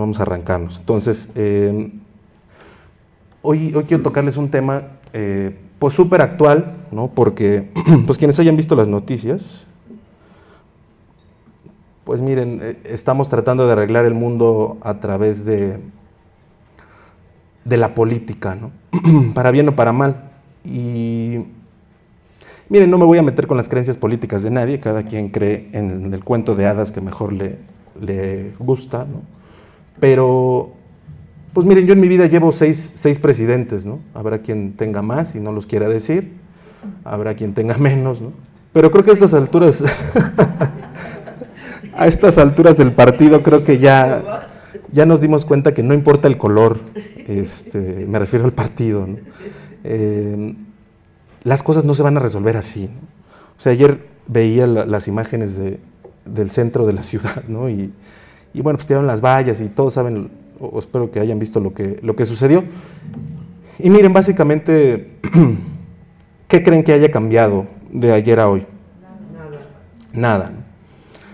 vamos a arrancarnos. Entonces, hoy quiero tocarles un tema pues súper actual, ¿no? Porque pues quienes hayan visto las noticias, pues miren, estamos tratando de arreglar el mundo a través de la política, ¿no? Para bien o para mal. Y miren, no me voy a meter con las creencias políticas de nadie, cada quien cree en el cuento de hadas que mejor le gusta, ¿no? Pero, pues miren, yo en mi vida llevo seis presidentes, ¿no? Habrá quien tenga más y no los quiera decir, habrá quien tenga menos, ¿no? Pero creo que a estas alturas, a estas alturas del partido, creo que ya nos dimos cuenta que no importa el color, me refiero al partido, ¿no? Las cosas no se van a resolver así, ¿no? O sea, ayer veía las imágenes del centro de la ciudad, ¿no? Y bueno, pues tiraron las vallas y todos saben, o espero que hayan visto lo que sucedió. Y miren, básicamente, ¿qué creen que haya cambiado de ayer a hoy? Nada, ¿no?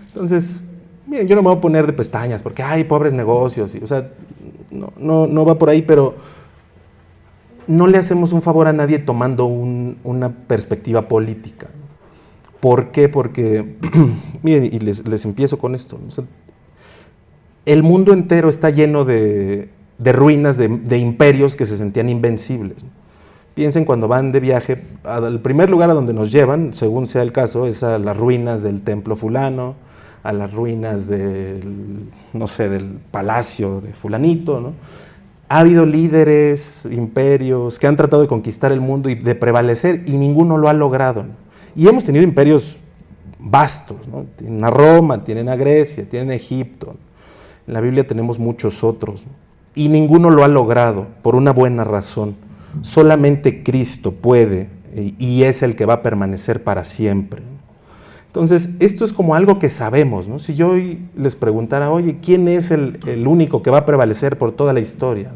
Entonces, miren, yo no me voy a poner de pestañas porque, ay, pobres negocios, o sea, no va por ahí, pero no le hacemos un favor a nadie tomando una perspectiva política. ¿Por qué? Porque, miren, y les empiezo con esto, ¿no? O sea, el mundo entero está lleno de ruinas de imperios que se sentían invencibles, ¿no? Piensen cuando van de viaje, al primer lugar a donde nos llevan, según sea el caso, es a las ruinas del templo fulano, a las ruinas del palacio de fulanito, ¿no? Ha habido líderes, imperios, que han tratado de conquistar el mundo y de prevalecer, y ninguno lo ha logrado, ¿no? Y hemos tenido imperios vastos, ¿no? Tienen a Roma, tienen a Grecia, tienen a Egipto, ¿no? En la Biblia tenemos muchos otros, ¿no? Y ninguno lo ha logrado, por una buena razón. Solamente Cristo puede, y es el que va a permanecer para siempre. Entonces, esto es como algo que sabemos, ¿no? Si yo hoy les preguntara, oye, ¿quién es el único que va a prevalecer por toda la historia?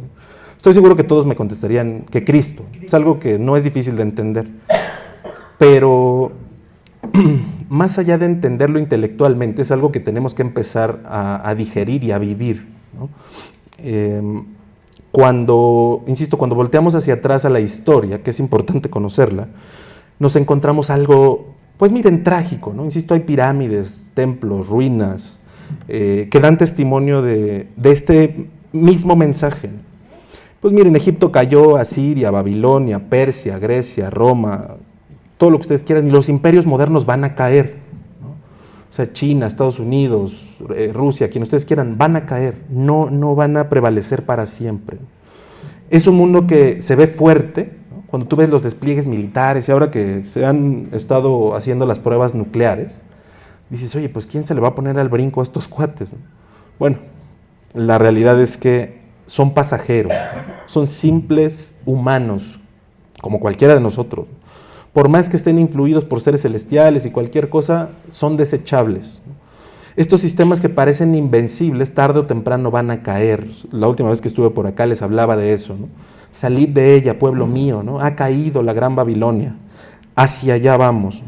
Estoy seguro que todos me contestarían que Cristo. Es algo que no es difícil de entender. Pero más allá de entenderlo intelectualmente, es algo que tenemos que empezar a digerir y a vivir, ¿no? Cuando volteamos hacia atrás a la historia, que es importante conocerla, nos encontramos algo, pues miren, trágico, ¿no? Insisto, hay pirámides, templos, ruinas, que dan testimonio de este mismo mensaje. Pues miren, Egipto cayó, Asiria, Babilonia, Persia, Grecia, Roma, todo lo que ustedes quieran, y los imperios modernos van a caer, ¿no? O sea, China, Estados Unidos, Rusia, quien ustedes quieran, van a caer, no van a prevalecer para siempre. Es un mundo que se ve fuerte, ¿no? Cuando tú ves los despliegues militares y ahora que se han estado haciendo las pruebas nucleares, dices, oye, pues ¿quién se le va a poner al brinco a estos cuates, ¿no? Bueno, la realidad es que son pasajeros, ¿no? Son simples humanos, como cualquiera de nosotros. Por más que estén influidos por seres celestiales y cualquier cosa, son desechables, ¿no? Estos sistemas que parecen invencibles, tarde o temprano van a caer. La última vez que estuve por acá les hablaba de eso, ¿no? Salid de ella, pueblo mío, ¿no? Ha caído la gran Babilonia, hacia allá vamos.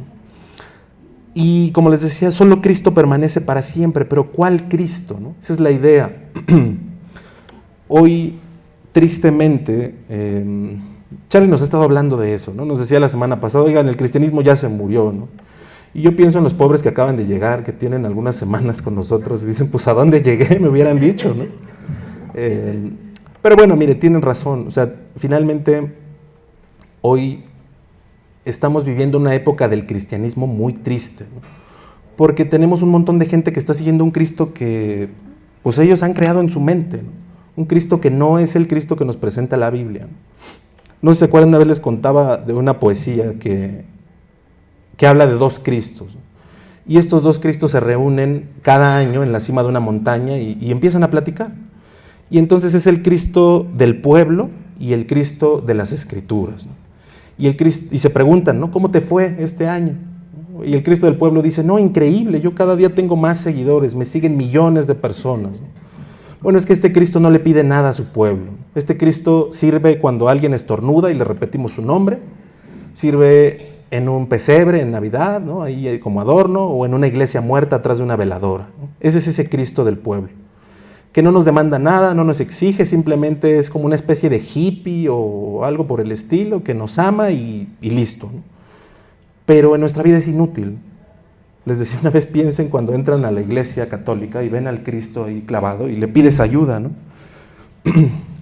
Y como les decía, solo Cristo permanece para siempre, pero ¿cuál Cristo, no? Esa es la idea. Hoy, tristemente, Charlie nos ha estado hablando de eso, ¿no? Nos decía la semana pasada, oigan, el cristianismo ya se murió, ¿no? Y yo pienso en los pobres que acaban de llegar, que tienen algunas semanas con nosotros, y dicen, pues ¿a dónde llegué? Me hubieran dicho, ¿no? Pero bueno, mire, tienen razón. O sea, finalmente, hoy estamos viviendo una época del cristianismo muy triste, ¿no? Porque tenemos un montón de gente que está siguiendo un Cristo que, pues ellos han creado en su mente, ¿no? Un Cristo que no es el Cristo que nos presenta la Biblia, ¿no? No sé si se acuerdan, una vez les contaba de una poesía que habla de dos Cristos, ¿no? Y estos dos Cristos se reúnen cada año en la cima de una montaña y empiezan a platicar. Y entonces es el Cristo del pueblo y el Cristo de las Escrituras, ¿no? Y se preguntan, ¿no? ¿Cómo te fue este año? Y el Cristo del pueblo dice, no, increíble, yo cada día tengo más seguidores, me siguen millones de personas, ¿no? Bueno, es que este Cristo no le pide nada a su pueblo. Este Cristo sirve cuando alguien estornuda y le repetimos su nombre, sirve en un pesebre en Navidad, ¿no? Ahí como adorno, o en una iglesia muerta atrás de una veladora, ¿no? Ese es ese Cristo del pueblo. que no nos demanda nada, no nos exige, simplemente es como una especie de hippie o algo por el estilo, que nos ama y listo, ¿no? Pero en nuestra vida es inútil. Les decía una vez, piensen cuando entran a la iglesia católica y ven al Cristo ahí clavado y le pides ayuda, ¿no?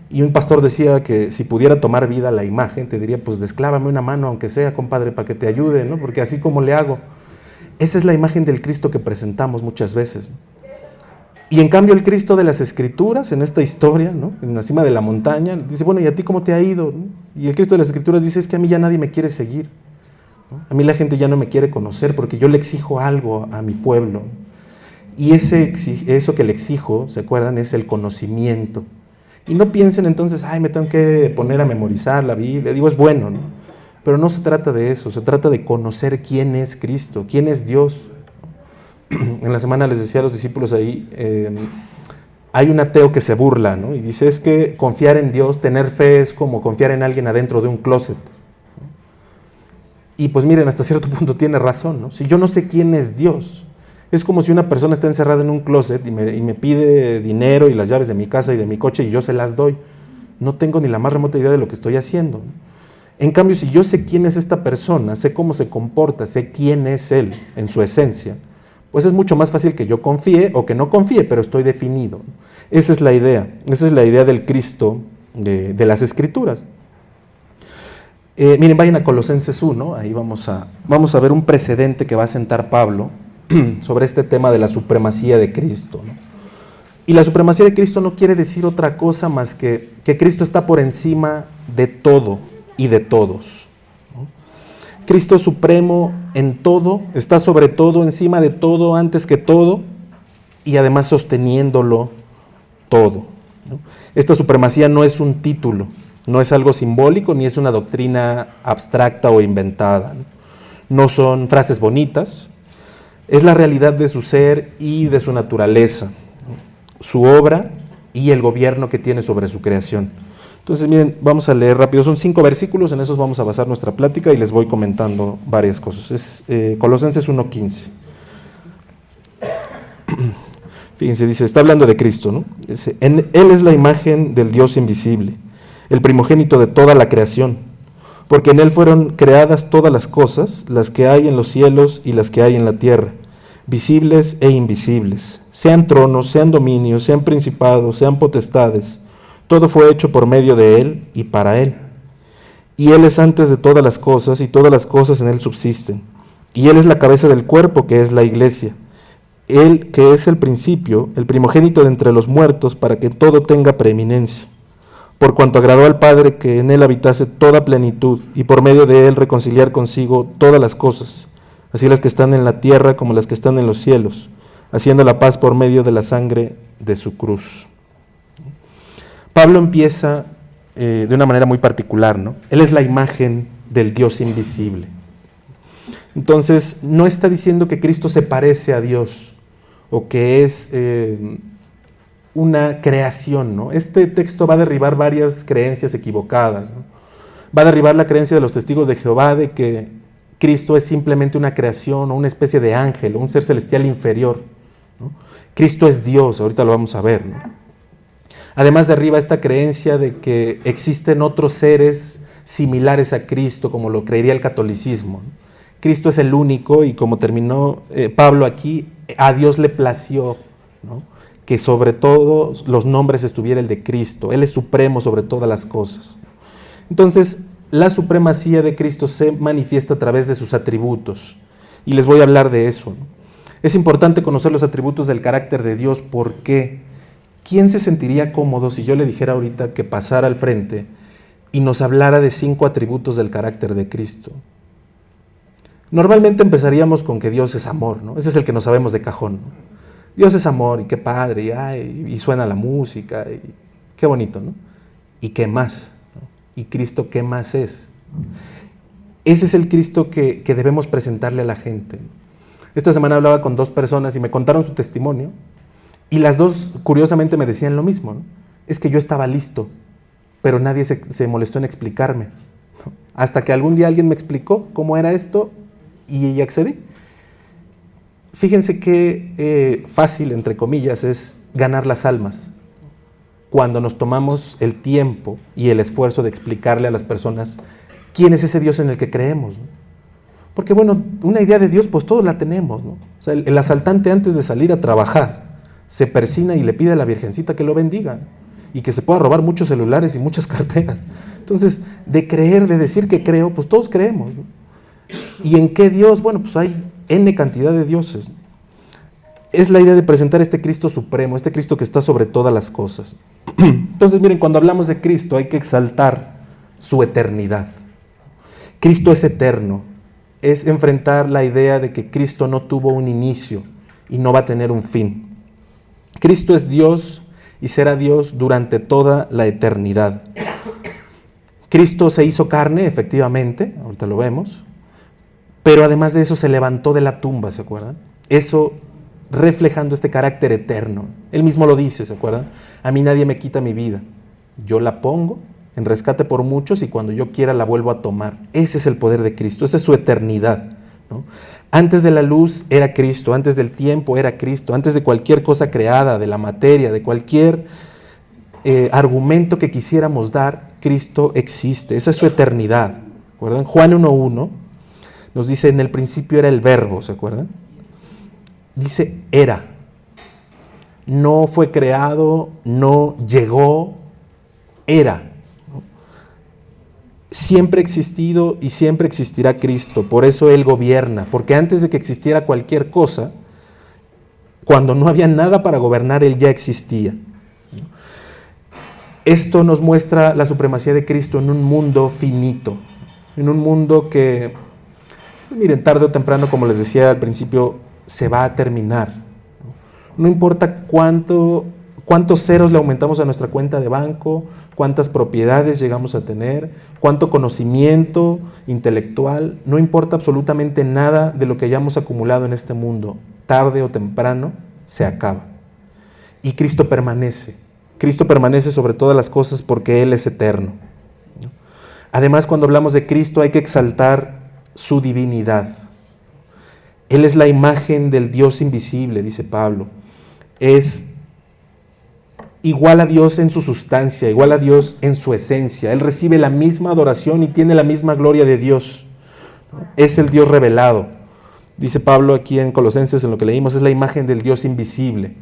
Y un pastor decía que si pudiera tomar vida la imagen, te diría, pues desclávame una mano, aunque sea, compadre, para que te ayude, ¿no? Porque así como le hago. Esa es la imagen del Cristo que presentamos muchas veces, ¿no? Y en cambio el Cristo de las Escrituras, en esta historia, ¿no? En la cima de la montaña, dice, bueno, ¿y a ti cómo te ha ido? ¿No? Y el Cristo de las Escrituras dice, es que a mí ya nadie me quiere seguir, ¿no? A mí la gente ya no me quiere conocer porque yo le exijo algo a mi pueblo. Y eso que le exijo, ¿se acuerdan? Es el conocimiento. Y no piensen entonces, ay, me tengo que poner a memorizar la Biblia. Digo, es bueno, ¿no? Pero no se trata de eso, se trata de conocer quién es Cristo, quién es Dios. En la semana les decía a los discípulos ahí, hay un ateo que se burla, ¿no? Y dice, es que confiar en Dios, tener fe es como confiar en alguien adentro de un closet. Y pues miren, hasta cierto punto tiene razón, ¿no? Si yo no sé quién es Dios, es como si una persona está encerrada en un closet y me pide dinero y las llaves de mi casa y de mi coche y yo se las doy. No tengo ni la más remota idea de lo que estoy haciendo, ¿no? En cambio, si yo sé quién es esta persona, sé cómo se comporta, sé quién es él en su esencia, pues es mucho más fácil que yo confíe o que no confíe, pero estoy definido, ¿no? Esa es la idea del Cristo de las Escrituras. Miren, vayan a Colosenses 1, ahí vamos a ver un precedente que va a sentar Pablo sobre este tema de la supremacía de Cristo, ¿no? Y la supremacía de Cristo no quiere decir otra cosa más que Cristo está por encima de todo y de todos, ¿no? Cristo es supremo en todo, está sobre todo, encima de todo, antes que todo, y además sosteniéndolo todo, ¿no? Esta supremacía no es un título, no es algo simbólico, ni es una doctrina abstracta o inventada, ¿no? No son frases bonitas, es la realidad de su ser y de su naturaleza, ¿no? Su obra y el gobierno que tiene sobre su creación. Entonces, miren, vamos a leer rápido, son 5 versículos, en esos vamos a basar nuestra plática y les voy comentando varias cosas. Es Colosenses 1:15. Fíjense, dice, está hablando de Cristo, ¿no? Dice, Él es la imagen del Dios invisible, el primogénito de toda la creación, porque en Él fueron creadas todas las cosas, las que hay en los cielos y las que hay en la tierra, visibles e invisibles, sean tronos, sean dominios, sean principados, sean potestades. Todo fue hecho por medio de Él y para Él. Y Él es antes de todas las cosas, y todas las cosas en Él subsisten. Y Él es la cabeza del cuerpo, que es la iglesia. Él que es el principio, el primogénito de entre los muertos, para que todo tenga preeminencia. Por cuanto agradó al Padre que en Él habitase toda plenitud, y por medio de Él reconciliar consigo todas las cosas, así las que están en la tierra como las que están en los cielos, haciendo la paz por medio de la sangre de su cruz. Pablo empieza de una manera muy particular, ¿no? Él es la imagen del Dios invisible. Entonces, no está diciendo que Cristo se parece a Dios o que es una creación, ¿no? Este texto va a derribar varias creencias equivocadas, ¿no? Va a derribar la creencia de los testigos de Jehová de que Cristo es simplemente una creación o una especie de ángel o un ser celestial inferior, ¿no? Cristo es Dios, ahorita lo vamos a ver, ¿no? Además derriba esta creencia de que existen otros seres similares a Cristo, como lo creería el catolicismo, ¿no? Cristo es el único y como terminó Pablo aquí, a Dios le plació, ¿no?, que sobre todos los nombres estuviera el de Cristo. Él es supremo sobre todas las cosas. Entonces, la supremacía de Cristo se manifiesta a través de sus atributos. Y les voy a hablar de eso, ¿no? Es importante conocer los atributos del carácter de Dios. ¿Por qué? ¿Quién se sentiría cómodo si yo le dijera ahorita que pasara al frente y nos hablara de 5 atributos del carácter de Cristo? Normalmente empezaríamos con que Dios es amor, ¿no? Ese es el que no sabemos de cajón, ¿no? Dios es amor, y qué padre, y suena la música, y qué bonito, ¿no? ¿Y qué más? ¿No? ¿Y Cristo qué más es? Ese es el Cristo que debemos presentarle a la gente. Esta semana hablaba con 2 personas y me contaron su testimonio, y las 2 curiosamente me decían lo mismo, ¿no? Es que yo estaba listo, pero nadie se molestó en explicarme, ¿no? Hasta que algún día alguien me explicó cómo era esto y accedí. Fíjense qué fácil, entre comillas, es ganar las almas, cuando nos tomamos el tiempo y el esfuerzo de explicarle a las personas quién es ese Dios en el que creemos, ¿no? Porque bueno, una idea de Dios pues todos la tenemos, ¿no? O sea, el asaltante antes de salir a trabajar se persina y le pide a la Virgencita que lo bendiga, ¿no? Y que se pueda robar muchos celulares y muchas carteras. Entonces, de creer, de decir que creo, pues todos creemos, ¿no? ¿Y en qué Dios? Bueno, pues hay N cantidad de dioses, ¿no? Es la idea de presentar este Cristo supremo, este Cristo que está sobre todas las cosas. Entonces, miren, cuando hablamos de Cristo hay que exaltar su eternidad. Cristo es eterno, es enfrentar la idea de que Cristo no tuvo un inicio y no va a tener un fin. Cristo es Dios y será Dios durante toda la eternidad. Cristo se hizo carne, efectivamente, ahorita lo vemos, pero además de eso se levantó de la tumba, ¿se acuerdan? Eso reflejando este carácter eterno. Él mismo lo dice, ¿se acuerdan? A mí nadie me quita mi vida. Yo la pongo en rescate por muchos y cuando yo quiera la vuelvo a tomar. Ese es el poder de Cristo, esa es su eternidad, ¿no? Antes de la luz era Cristo, antes del tiempo era Cristo, antes de cualquier cosa creada, de la materia, de cualquier argumento que quisiéramos dar, Cristo existe. Esa es su eternidad. ¿Se acuerdan? Juan 1:1 nos dice, en el principio era el verbo, ¿se acuerdan? Dice era, no fue creado, no llegó, era, ¿no? Siempre ha existido y siempre existirá Cristo, por eso Él gobierna, porque antes de que existiera cualquier cosa, cuando no había nada para gobernar, Él ya existía. Esto nos muestra la supremacía de Cristo en un mundo finito, en un mundo que, miren, tarde o temprano, como les decía al principio, se va a terminar. No importa cuántos ceros le aumentamos a nuestra cuenta de banco, cuántas propiedades llegamos a tener, cuánto conocimiento intelectual, no importa absolutamente nada de lo que hayamos acumulado en este mundo, tarde o temprano se acaba. Y Cristo permanece sobre todas las cosas porque Él es eterno. Además, cuando hablamos de Cristo hay que exaltar su divinidad. Él es la imagen del Dios invisible, dice Pablo. Es igual a Dios en su sustancia, igual a Dios en su esencia. Él recibe la misma adoración y tiene la misma gloria de Dios. Es el Dios revelado. Dice Pablo aquí en Colosenses, en lo que leímos, es la imagen del Dios invisible.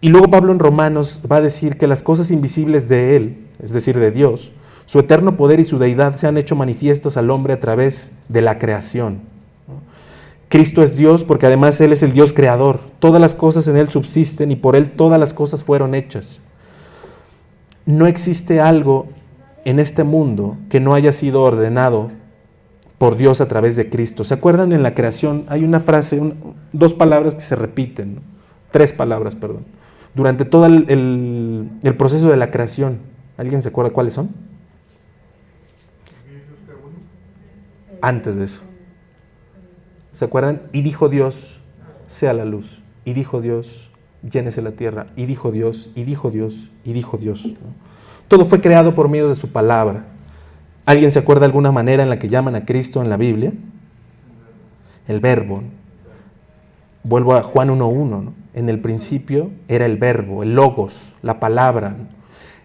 Y luego Pablo en Romanos va a decir que las cosas invisibles de Él, es decir, de Dios, su eterno poder y su deidad se han hecho manifiestas al hombre a través de la creación. Cristo es Dios porque además Él es el Dios creador. Todas las cosas en Él subsisten y por Él todas las cosas fueron hechas. No existe algo en este mundo que no haya sido ordenado por Dios a través de Cristo. ¿Se acuerdan? En la creación hay una frase, dos palabras que se repiten, ¿no? Tres palabras, perdón. Durante todo el proceso de la creación. ¿Alguien se acuerda cuáles son? Antes de eso. ¿Se acuerdan? Y dijo Dios, sea la luz. Y dijo Dios, llénese la tierra. Y dijo Dios, y dijo Dios, y dijo Dios, ¿no? Todo fue creado por medio de su palabra. ¿Alguien se acuerda de alguna manera en la que llaman a Cristo en la Biblia? El verbo. Vuelvo a Juan 1:1, ¿no? En el principio era el verbo, el logos, la palabra, ¿no?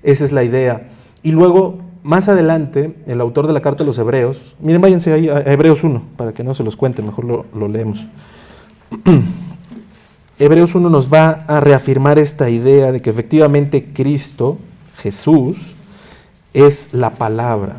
Esa es la idea. Y luego, más adelante, el autor de la carta de los Hebreos, miren, váyanse ahí a Hebreos 1, para que no se los cuente, mejor lo leemos. Hebreos 1 nos va a reafirmar esta idea de que efectivamente Cristo, Jesús, es la palabra.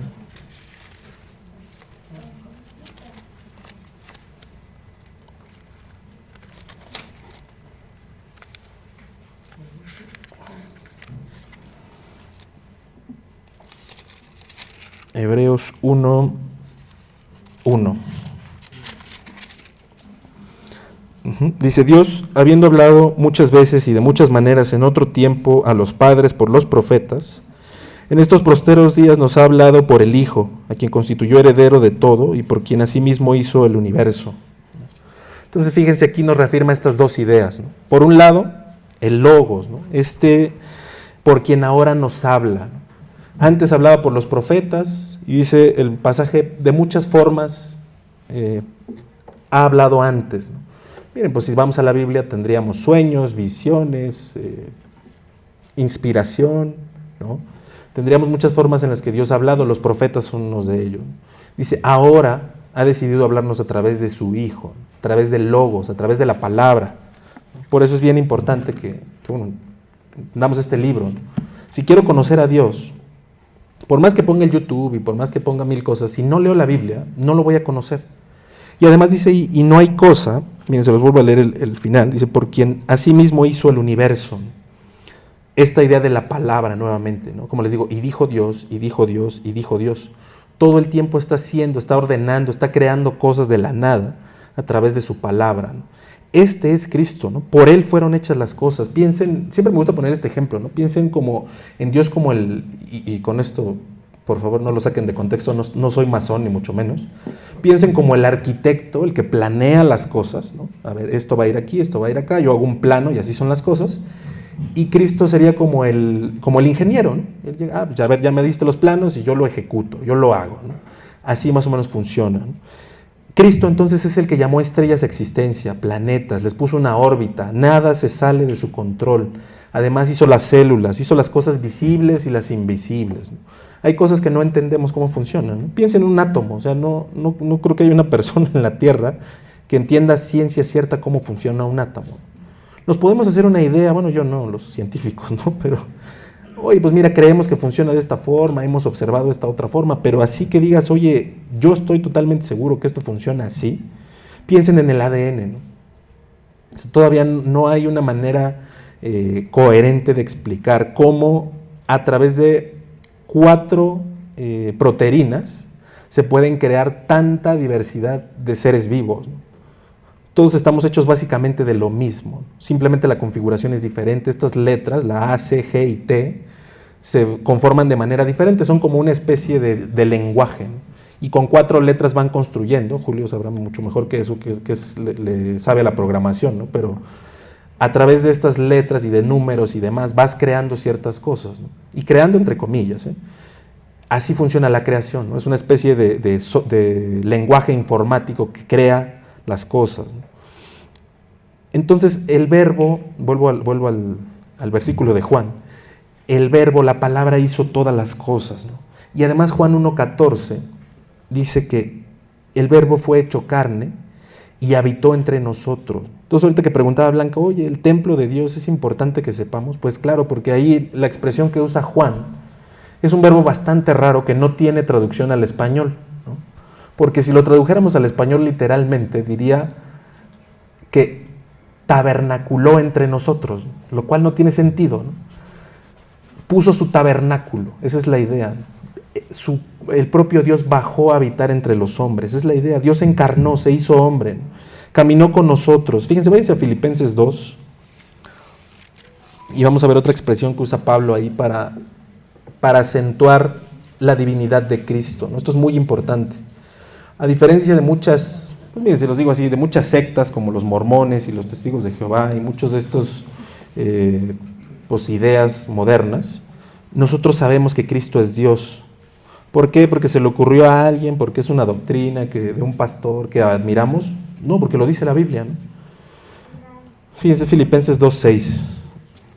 Hebreos 1:1. Dice, Dios, habiendo hablado muchas veces y de muchas maneras en otro tiempo a los padres por los profetas, en estos posteros días nos ha hablado por el Hijo, a quien constituyó heredero de todo y por quien asimismo hizo el universo. Entonces, fíjense, aquí nos reafirma estas dos ideas, ¿no? Por un lado, el Logos, ¿no? Por quien ahora nos habla, ¿no? Antes hablaba por los profetas, y dice el pasaje, de muchas formas ha hablado antes, ¿no? Miren, pues si vamos a la Biblia tendríamos sueños, visiones, inspiración, ¿no? Tendríamos muchas formas en las que Dios ha hablado, los profetas son unos de ellos. Dice, ahora ha decidido hablarnos a través de su Hijo, a través del Logos, a través de la palabra. Por eso es bien importante que bueno, damos este libro, ¿no? Si quiero conocer a Dios, por más que ponga el YouTube y por más que ponga 1000 cosas, si no leo la Biblia, no lo voy a conocer. Y además dice, y no hay cosa, miren, se los vuelvo a leer el final, dice, por quien asimismo hizo el universo. Esta idea de la palabra nuevamente, ¿no? Como les digo, y dijo Dios, y dijo Dios, y dijo Dios. Todo el tiempo está haciendo, está ordenando, está creando cosas de la nada a través de su palabra, ¿no? Este es Cristo, ¿no? Por Él fueron hechas las cosas. Piensen, siempre me gusta poner este ejemplo, ¿no? Piensen como en Dios como y con esto, por favor, no lo saquen de contexto, no soy masón ni mucho menos. Piensen como el arquitecto, el que planea las cosas, ¿no? A ver, esto va a ir aquí, esto va a ir acá, yo hago un plano y así son las cosas. Y Cristo sería como el ingeniero, ¿no? Él llega, pues a ver, ya me diste los planos y yo lo ejecuto, yo lo hago, ¿no? Así más o menos funciona, ¿no? Cristo entonces es el que llamó estrellas a existencia, planetas, les puso una órbita, nada se sale de su control. Además hizo las células, hizo las cosas visibles y las invisibles, ¿no? Hay cosas que no entendemos cómo funcionan, ¿no? Piensen en un átomo, o sea, no creo que haya una persona en la Tierra que entienda a ciencia cierta cómo funciona un átomo. Nos podemos hacer una idea, bueno, yo no, los científicos, ¿no? Pero, oye, pues mira, creemos que funciona de esta forma, hemos observado esta otra forma, pero así que digas, oye, yo estoy totalmente seguro que esto funciona así, piensen en el ADN, ¿no? O sea, todavía no hay una manera coherente de explicar cómo a través de 4 proteínas se pueden crear tanta diversidad de seres vivos, ¿no? Todos estamos hechos básicamente de lo mismo, simplemente la configuración es diferente. Estas letras, la A, C, G y T, se conforman de manera diferente, son como una especie de lenguaje, ¿no? Y con 4 letras van construyendo. Julio sabrá mucho mejor que eso, le sabe a la programación, ¿no? Pero a través de estas letras y de números y demás vas creando ciertas cosas, ¿no? Y creando entre comillas, ¿eh? Así funciona la creación, ¿no? Es una especie de lenguaje informático que crea las cosas, ¿no? Entonces el verbo, vuelvo al versículo de Juan, el verbo, la palabra hizo todas las cosas, ¿no? Y además Juan 1:14 dice que el verbo fue hecho carne y habitó entre nosotros. Entonces ahorita que preguntaba Blanca, oye, el templo de Dios es importante que sepamos, pues claro, porque ahí la expresión que usa Juan es un verbo bastante raro que no tiene traducción al español, ¿no? Porque si lo tradujéramos al español literalmente diría que tabernaculó entre nosotros, lo cual no tiene sentido, ¿no? Puso su tabernáculo, esa es la idea. El propio Dios bajó a habitar entre los hombres, esa es la idea. Dios encarnó, se hizo hombre, ¿no? Caminó con nosotros. Fíjense, váyanse a Filipenses 2 y vamos a ver otra expresión que usa Pablo ahí para acentuar la divinidad de Cristo, ¿no? Esto es muy importante. A diferencia de muchas, pues miren, se los digo así, de muchas sectas como los mormones y los testigos de Jehová y muchos de estos pues, ideas modernas, nosotros sabemos que Cristo es Dios. ¿Por qué? Porque se le ocurrió a alguien, porque es una doctrina de un pastor que admiramos. No, porque lo dice la Biblia, ¿no? Fíjense Filipenses 2:6.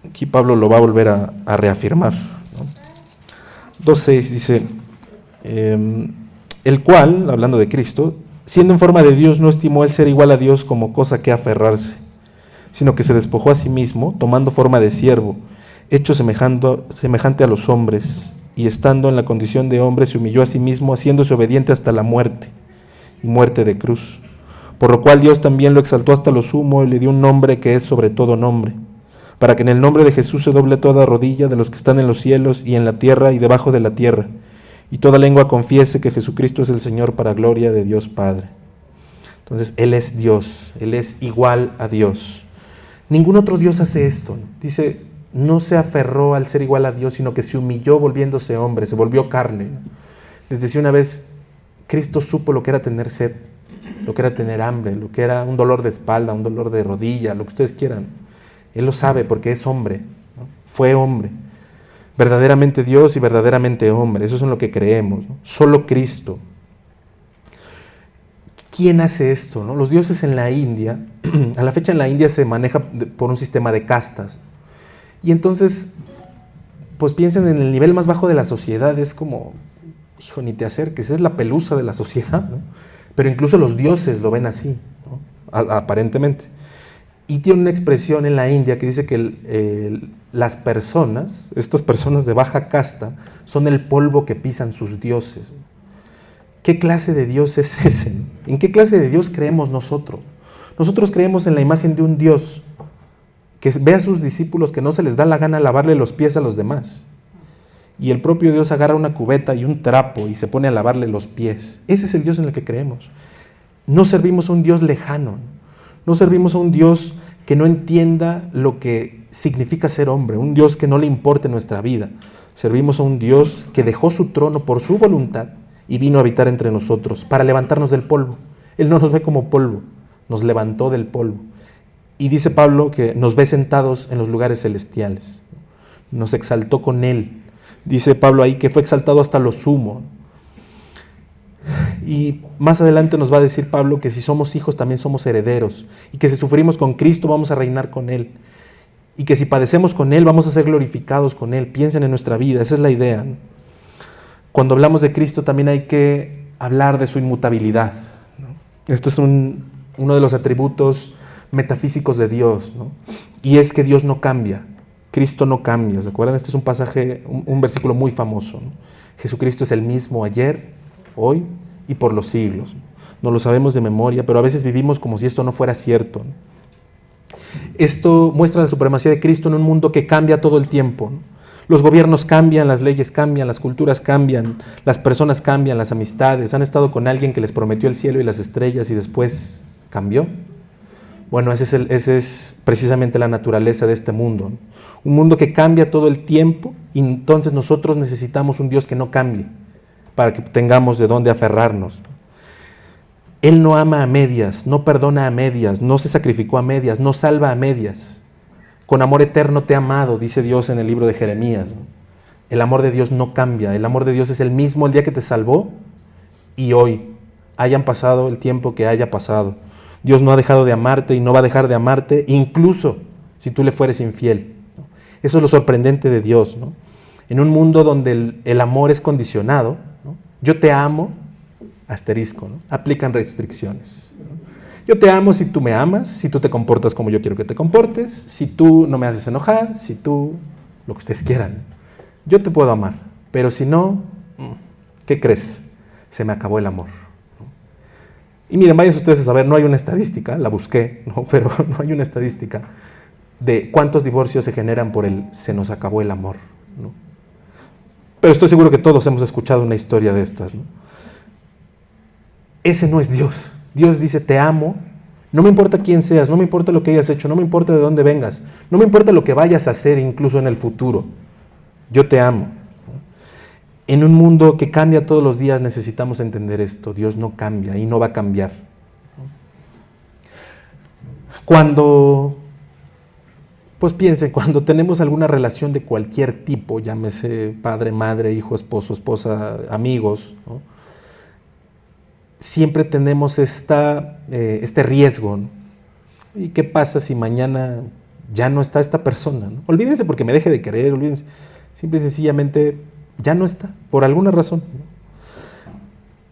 Aquí Pablo lo va a volver a reafirmar, ¿no? 2:6 dice, el cual, hablando de Cristo, siendo en forma de Dios, no estimó el ser igual a Dios como cosa que aferrarse, sino que se despojó a sí mismo, tomando forma de siervo, hecho semejante a los hombres, y estando en la condición de hombre, se humilló a sí mismo, haciéndose obediente hasta la muerte, y muerte de cruz. Por lo cual Dios también lo exaltó hasta lo sumo, y le dio un nombre que es sobre todo nombre, para que en el nombre de Jesús se doble toda rodilla de los que están en los cielos y en la tierra y debajo de la tierra, y toda lengua confiese que Jesucristo es el Señor, para gloria de Dios Padre. Entonces, Él es Dios, Él es igual a Dios. Ningún otro Dios hace esto, ¿no? Dice, no se aferró al ser igual a Dios, sino que se humilló volviéndose hombre, se volvió carne, ¿no? Les decía una vez, Cristo supo lo que era tener sed, lo que era tener hambre, lo que era un dolor de espalda, un dolor de rodilla, lo que ustedes quieran. Él lo sabe porque es hombre, ¿no? Fue hombre. Verdaderamente Dios y verdaderamente hombre, eso es en lo que creemos, ¿no? Solo Cristo. ¿Quién hace esto, no? Los dioses en la India, a la fecha en la India se maneja por un sistema de castas. Y entonces pues piensen en el nivel más bajo de la sociedad, es como, hijo, ni te acerques, es la pelusa de la sociedad, ¿no? Pero incluso los dioses lo ven así, ¿no? Aparentemente. Y tiene una expresión en la India que dice que las personas, estas personas de baja casta, son el polvo que pisan sus dioses. ¿Qué clase de Dios es ese? ¿En qué clase de Dios creemos nosotros? Nosotros creemos en la imagen de un Dios que ve a sus discípulos que no se les da la gana lavarle los pies a los demás. Y el propio Dios agarra una cubeta y un trapo y se pone a lavarle los pies. Ese es el Dios en el que creemos. No servimos a un Dios lejano. No servimos a un Dios que no entienda lo que significa ser hombre, un Dios que no le importe nuestra vida. Servimos a un Dios que dejó su trono por su voluntad y vino a habitar entre nosotros para levantarnos del polvo. Él no nos ve como polvo, nos levantó del polvo. Y dice Pablo que nos ve sentados en los lugares celestiales. Nos exaltó con Él. Dice Pablo ahí que fue exaltado hasta lo sumo. Y más adelante nos va a decir Pablo que si somos hijos también somos herederos. Y que si sufrimos con Cristo vamos a reinar con Él. Y que si padecemos con Él vamos a ser glorificados con Él. Piensen en nuestra vida, esa es la idea, ¿no? Cuando hablamos de Cristo también hay que hablar de su inmutabilidad, ¿no? Este es uno de los atributos metafísicos de Dios, ¿no? Y es que Dios no cambia, Cristo no cambia, ¿se acuerdan? Este es un pasaje, un versículo muy famoso, ¿no? Jesucristo es el mismo ayer, hoy y por los siglos. No lo sabemos de memoria, pero a veces vivimos como si esto no fuera cierto, ¿no? Esto muestra la supremacía de Cristo en un mundo que cambia todo el tiempo, ¿no? Los gobiernos cambian, las leyes cambian, las culturas cambian, las personas cambian, las amistades. ¿Han estado con alguien que les prometió el cielo y las estrellas y después cambió? Bueno, esa es precisamente la naturaleza de este mundo, ¿no? Un mundo que cambia todo el tiempo y entonces nosotros necesitamos un Dios que no cambie para que tengamos de dónde aferrarnos. Él no ama a medias, no perdona a medias, no se sacrificó a medias, no salva a medias. Con amor eterno te he amado, dice Dios en el libro de Jeremías, ¿no? El amor de Dios no cambia, el amor de Dios es el mismo el día que te salvó y hoy, hayan pasado el tiempo que haya pasado. Dios no ha dejado de amarte y no va a dejar de amarte, incluso si tú le fueres infiel, ¿no? Eso es lo sorprendente de Dios, ¿no? En un mundo donde el amor es condicionado, ¿no? Yo te amo, asterisco, ¿no? Aplican restricciones, ¿no? Yo te amo si tú me amas, si tú te comportas como yo quiero que te comportes, si tú no me haces enojar, si tú, lo que ustedes quieran. Yo te puedo amar, pero si no, ¿qué crees? Se me acabó el amor. Y miren, vayan ustedes a saber, no hay una estadística, la busqué, ¿no? Pero no hay una estadística de cuántos divorcios se generan por el se nos acabó el amor, ¿no? Pero estoy seguro que todos hemos escuchado una historia de estas, ¿no? Ese no es Dios. Dios dice, te amo, no me importa quién seas, no me importa lo que hayas hecho, no me importa de dónde vengas, no me importa lo que vayas a hacer incluso en el futuro, yo te amo. En un mundo que cambia todos los días necesitamos entender esto, Dios no cambia y no va a cambiar. Cuando, pues piensen, cuando tenemos alguna relación de cualquier tipo, llámese padre, madre, hijo, esposo, esposa, amigos, ¿no? Siempre tenemos este riesgo, ¿no? ¿Y qué pasa si mañana ya no está esta persona, ¿no? Olvídense porque me deje de querer, olvídense. Simple y sencillamente ya no está, por alguna razón, ¿no?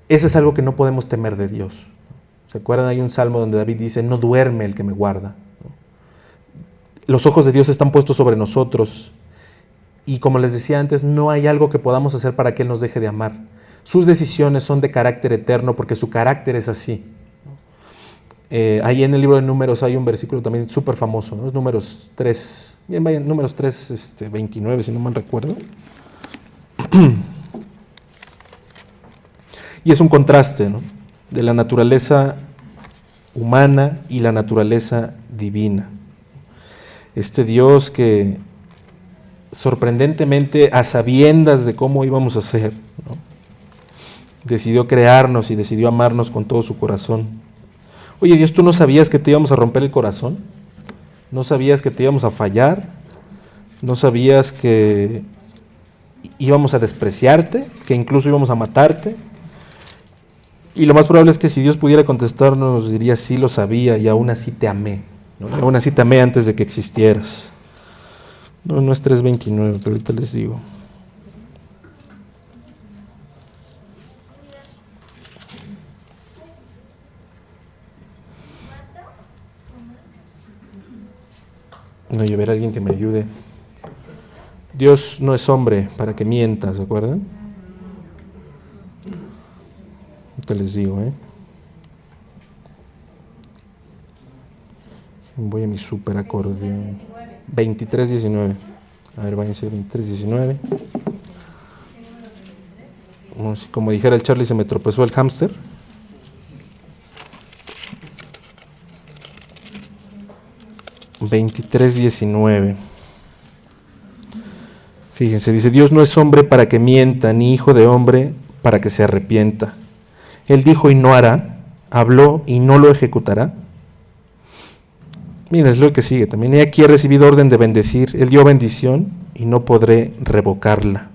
Eso es algo que no podemos temer de Dios, ¿no? ¿Se acuerdan? Hay un salmo donde David dice, no duerme el que me guarda, ¿no? Los ojos de Dios están puestos sobre nosotros y como les decía antes, no hay algo que podamos hacer para que Él nos deje de amar. Sus decisiones son de carácter eterno porque su carácter es así. Ahí en el libro de Números hay un versículo también súper famoso, ¿no? Es Números 3, bien, vayan, Números 3, 29, si no mal recuerdo. Y es un contraste, ¿no? De la naturaleza humana y la naturaleza divina. Este Dios que sorprendentemente, a sabiendas de cómo íbamos a ser, ¿no? Decidió crearnos y decidió amarnos con todo su corazón. Oye, Dios, ¿tú no sabías que te íbamos a romper el corazón? ¿No sabías que te íbamos a fallar? ¿No sabías que íbamos a despreciarte? ¿Que incluso íbamos a matarte? Y lo más probable es que si Dios pudiera contestarnos, nos diría, sí lo sabía y aún así te amé, ¿no? Aún así te amé antes de que existieras. No, no es 3:29, pero ahorita les digo. No, y a ver, alguien que me ayude. Dios no es hombre para que mienta, ¿se acuerdan? Ahorita les digo, Voy a mi super acordeón. 23:19. A ver, váyanse 23:19. Como dijera el Charlie, se me tropezó el hámster. (23:19). Fíjense, dice: Dios no es hombre para que mienta, ni hijo de hombre para que se arrepienta. Él dijo y no hará, habló y no lo ejecutará. Miren, es lo que sigue también. He aquí he recibido orden de bendecir. Él dio bendición y no podré revocarla.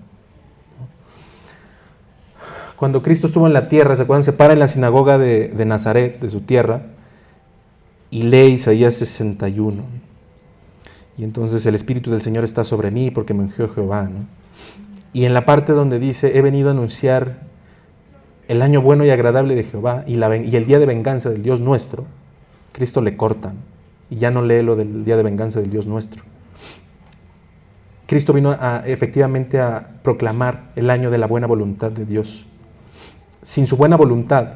Cuando Cristo estuvo en la tierra, ¿se acuerdan? Se para en la sinagoga de Nazaret, de su tierra, y lee Isaías 61. Y entonces el Espíritu del Señor está sobre mí porque me ungió Jehová, ¿no? Y en la parte donde dice, he venido a anunciar el año bueno y agradable de Jehová y el día de venganza del Dios nuestro, Cristo le cortan y ya no lee lo del día de venganza del Dios nuestro. Cristo vino efectivamente a proclamar el año de la buena voluntad de Dios. Sin su buena voluntad,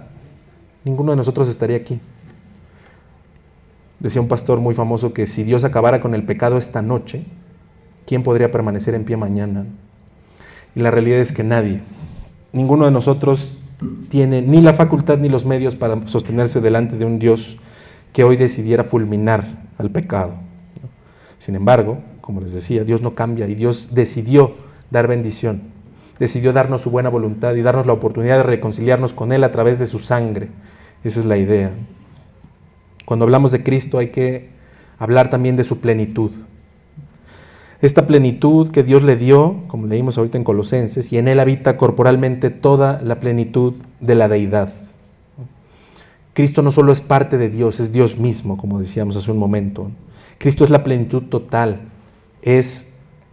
ninguno de nosotros estaría aquí. Decía un pastor muy famoso que si Dios acabara con el pecado esta noche, ¿quién podría permanecer en pie mañana? Y la realidad es que nadie. Ninguno de nosotros tiene ni la facultad ni los medios para sostenerse delante de un Dios que hoy decidiera fulminar al pecado. Sin embargo, como les decía, Dios no cambia y Dios decidió dar bendición. Decidió darnos su buena voluntad y darnos la oportunidad de reconciliarnos con Él a través de su sangre. Esa es la idea. Cuando hablamos de Cristo hay que hablar también de su plenitud. Esta plenitud que Dios le dio, como leímos ahorita en Colosenses, y en Él habita corporalmente toda la plenitud de la deidad. Cristo no solo es parte de Dios, es Dios mismo, como decíamos hace un momento. Cristo es la plenitud total, es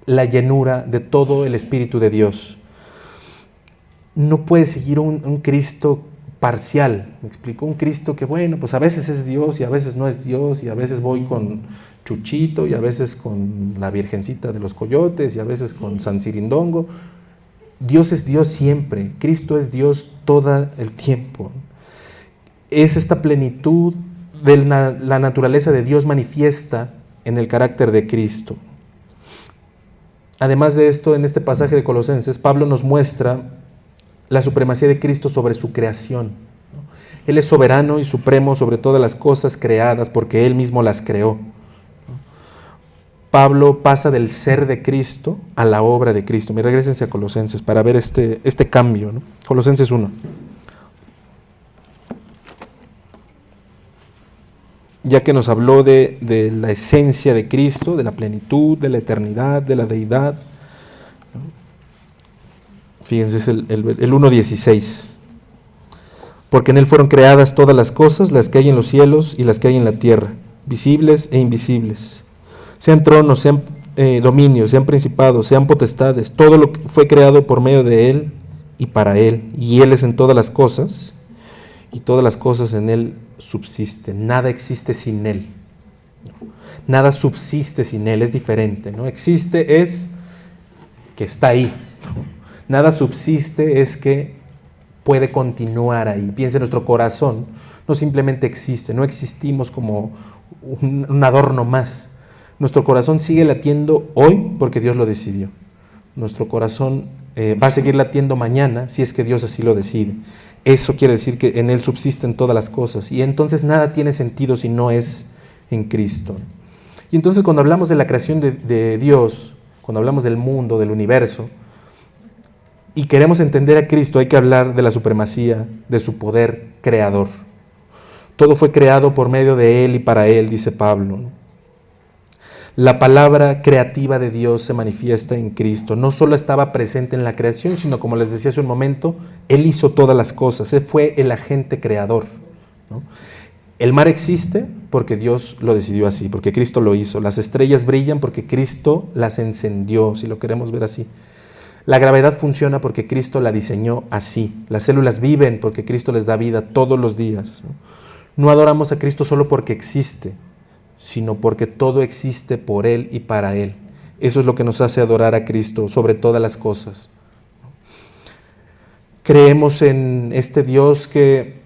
la llenura de todo el Espíritu de Dios. No puede seguir un Cristo parcial, me explico, un Cristo que bueno, pues a veces es Dios y a veces no es Dios, y a veces voy con Chuchito y a veces con la Virgencita de los Coyotes y a veces con San Cirindongo. Dios es Dios siempre, Cristo es Dios todo el tiempo. Es esta plenitud de la naturaleza de Dios manifiesta en el carácter de Cristo. Además de esto, en este pasaje de Colosenses, Pablo nos muestra la supremacía de Cristo sobre su creación. Él es soberano y supremo sobre todas las cosas creadas porque Él mismo las creó. Pablo pasa del ser de Cristo a la obra de Cristo. Me regrésense a Colosenses para ver este cambio, ¿no? Colosenses 1. Ya que nos habló de la esencia de Cristo, de la plenitud, de la eternidad, de la deidad. Fíjense, es el 1:16. Porque en Él fueron creadas todas las cosas, las que hay en los cielos y las que hay en la tierra, visibles e invisibles. Sean tronos, sean dominios, sean principados, sean potestades, todo lo que fue creado por medio de Él y para Él. Y Él es en todas las cosas, y todas las cosas en Él subsisten. Nada existe sin Él. Nada subsiste sin Él, es diferente, ¿no? Existe es que está ahí. Nada subsiste es que puede continuar ahí. Piensa, nuestro corazón no simplemente existe, no existimos como un adorno más. Nuestro corazón sigue latiendo hoy porque Dios lo decidió. Nuestro corazón va a seguir latiendo mañana si es que Dios así lo decide. Eso quiere decir que en Él subsisten todas las cosas y entonces nada tiene sentido si no es en Cristo. Y entonces cuando hablamos de la creación de Dios, cuando hablamos del mundo, del universo, y queremos entender a Cristo, hay que hablar de la supremacía de su poder creador. Todo fue creado por medio de Él y para Él, dice Pablo. La palabra creativa de Dios se manifiesta en Cristo. No solo estaba presente en la creación, sino como les decía hace un momento, Él hizo todas las cosas. Él fue el agente creador, ¿no? El mar existe porque Dios lo decidió así, porque Cristo lo hizo. Las estrellas brillan porque Cristo las encendió, si lo queremos ver así. La gravedad funciona porque Cristo la diseñó así. Las células viven porque Cristo les da vida todos los días. No adoramos a Cristo solo porque existe, sino porque todo existe por Él y para Él. Eso es lo que nos hace adorar a Cristo sobre todas las cosas. Creemos en este Dios que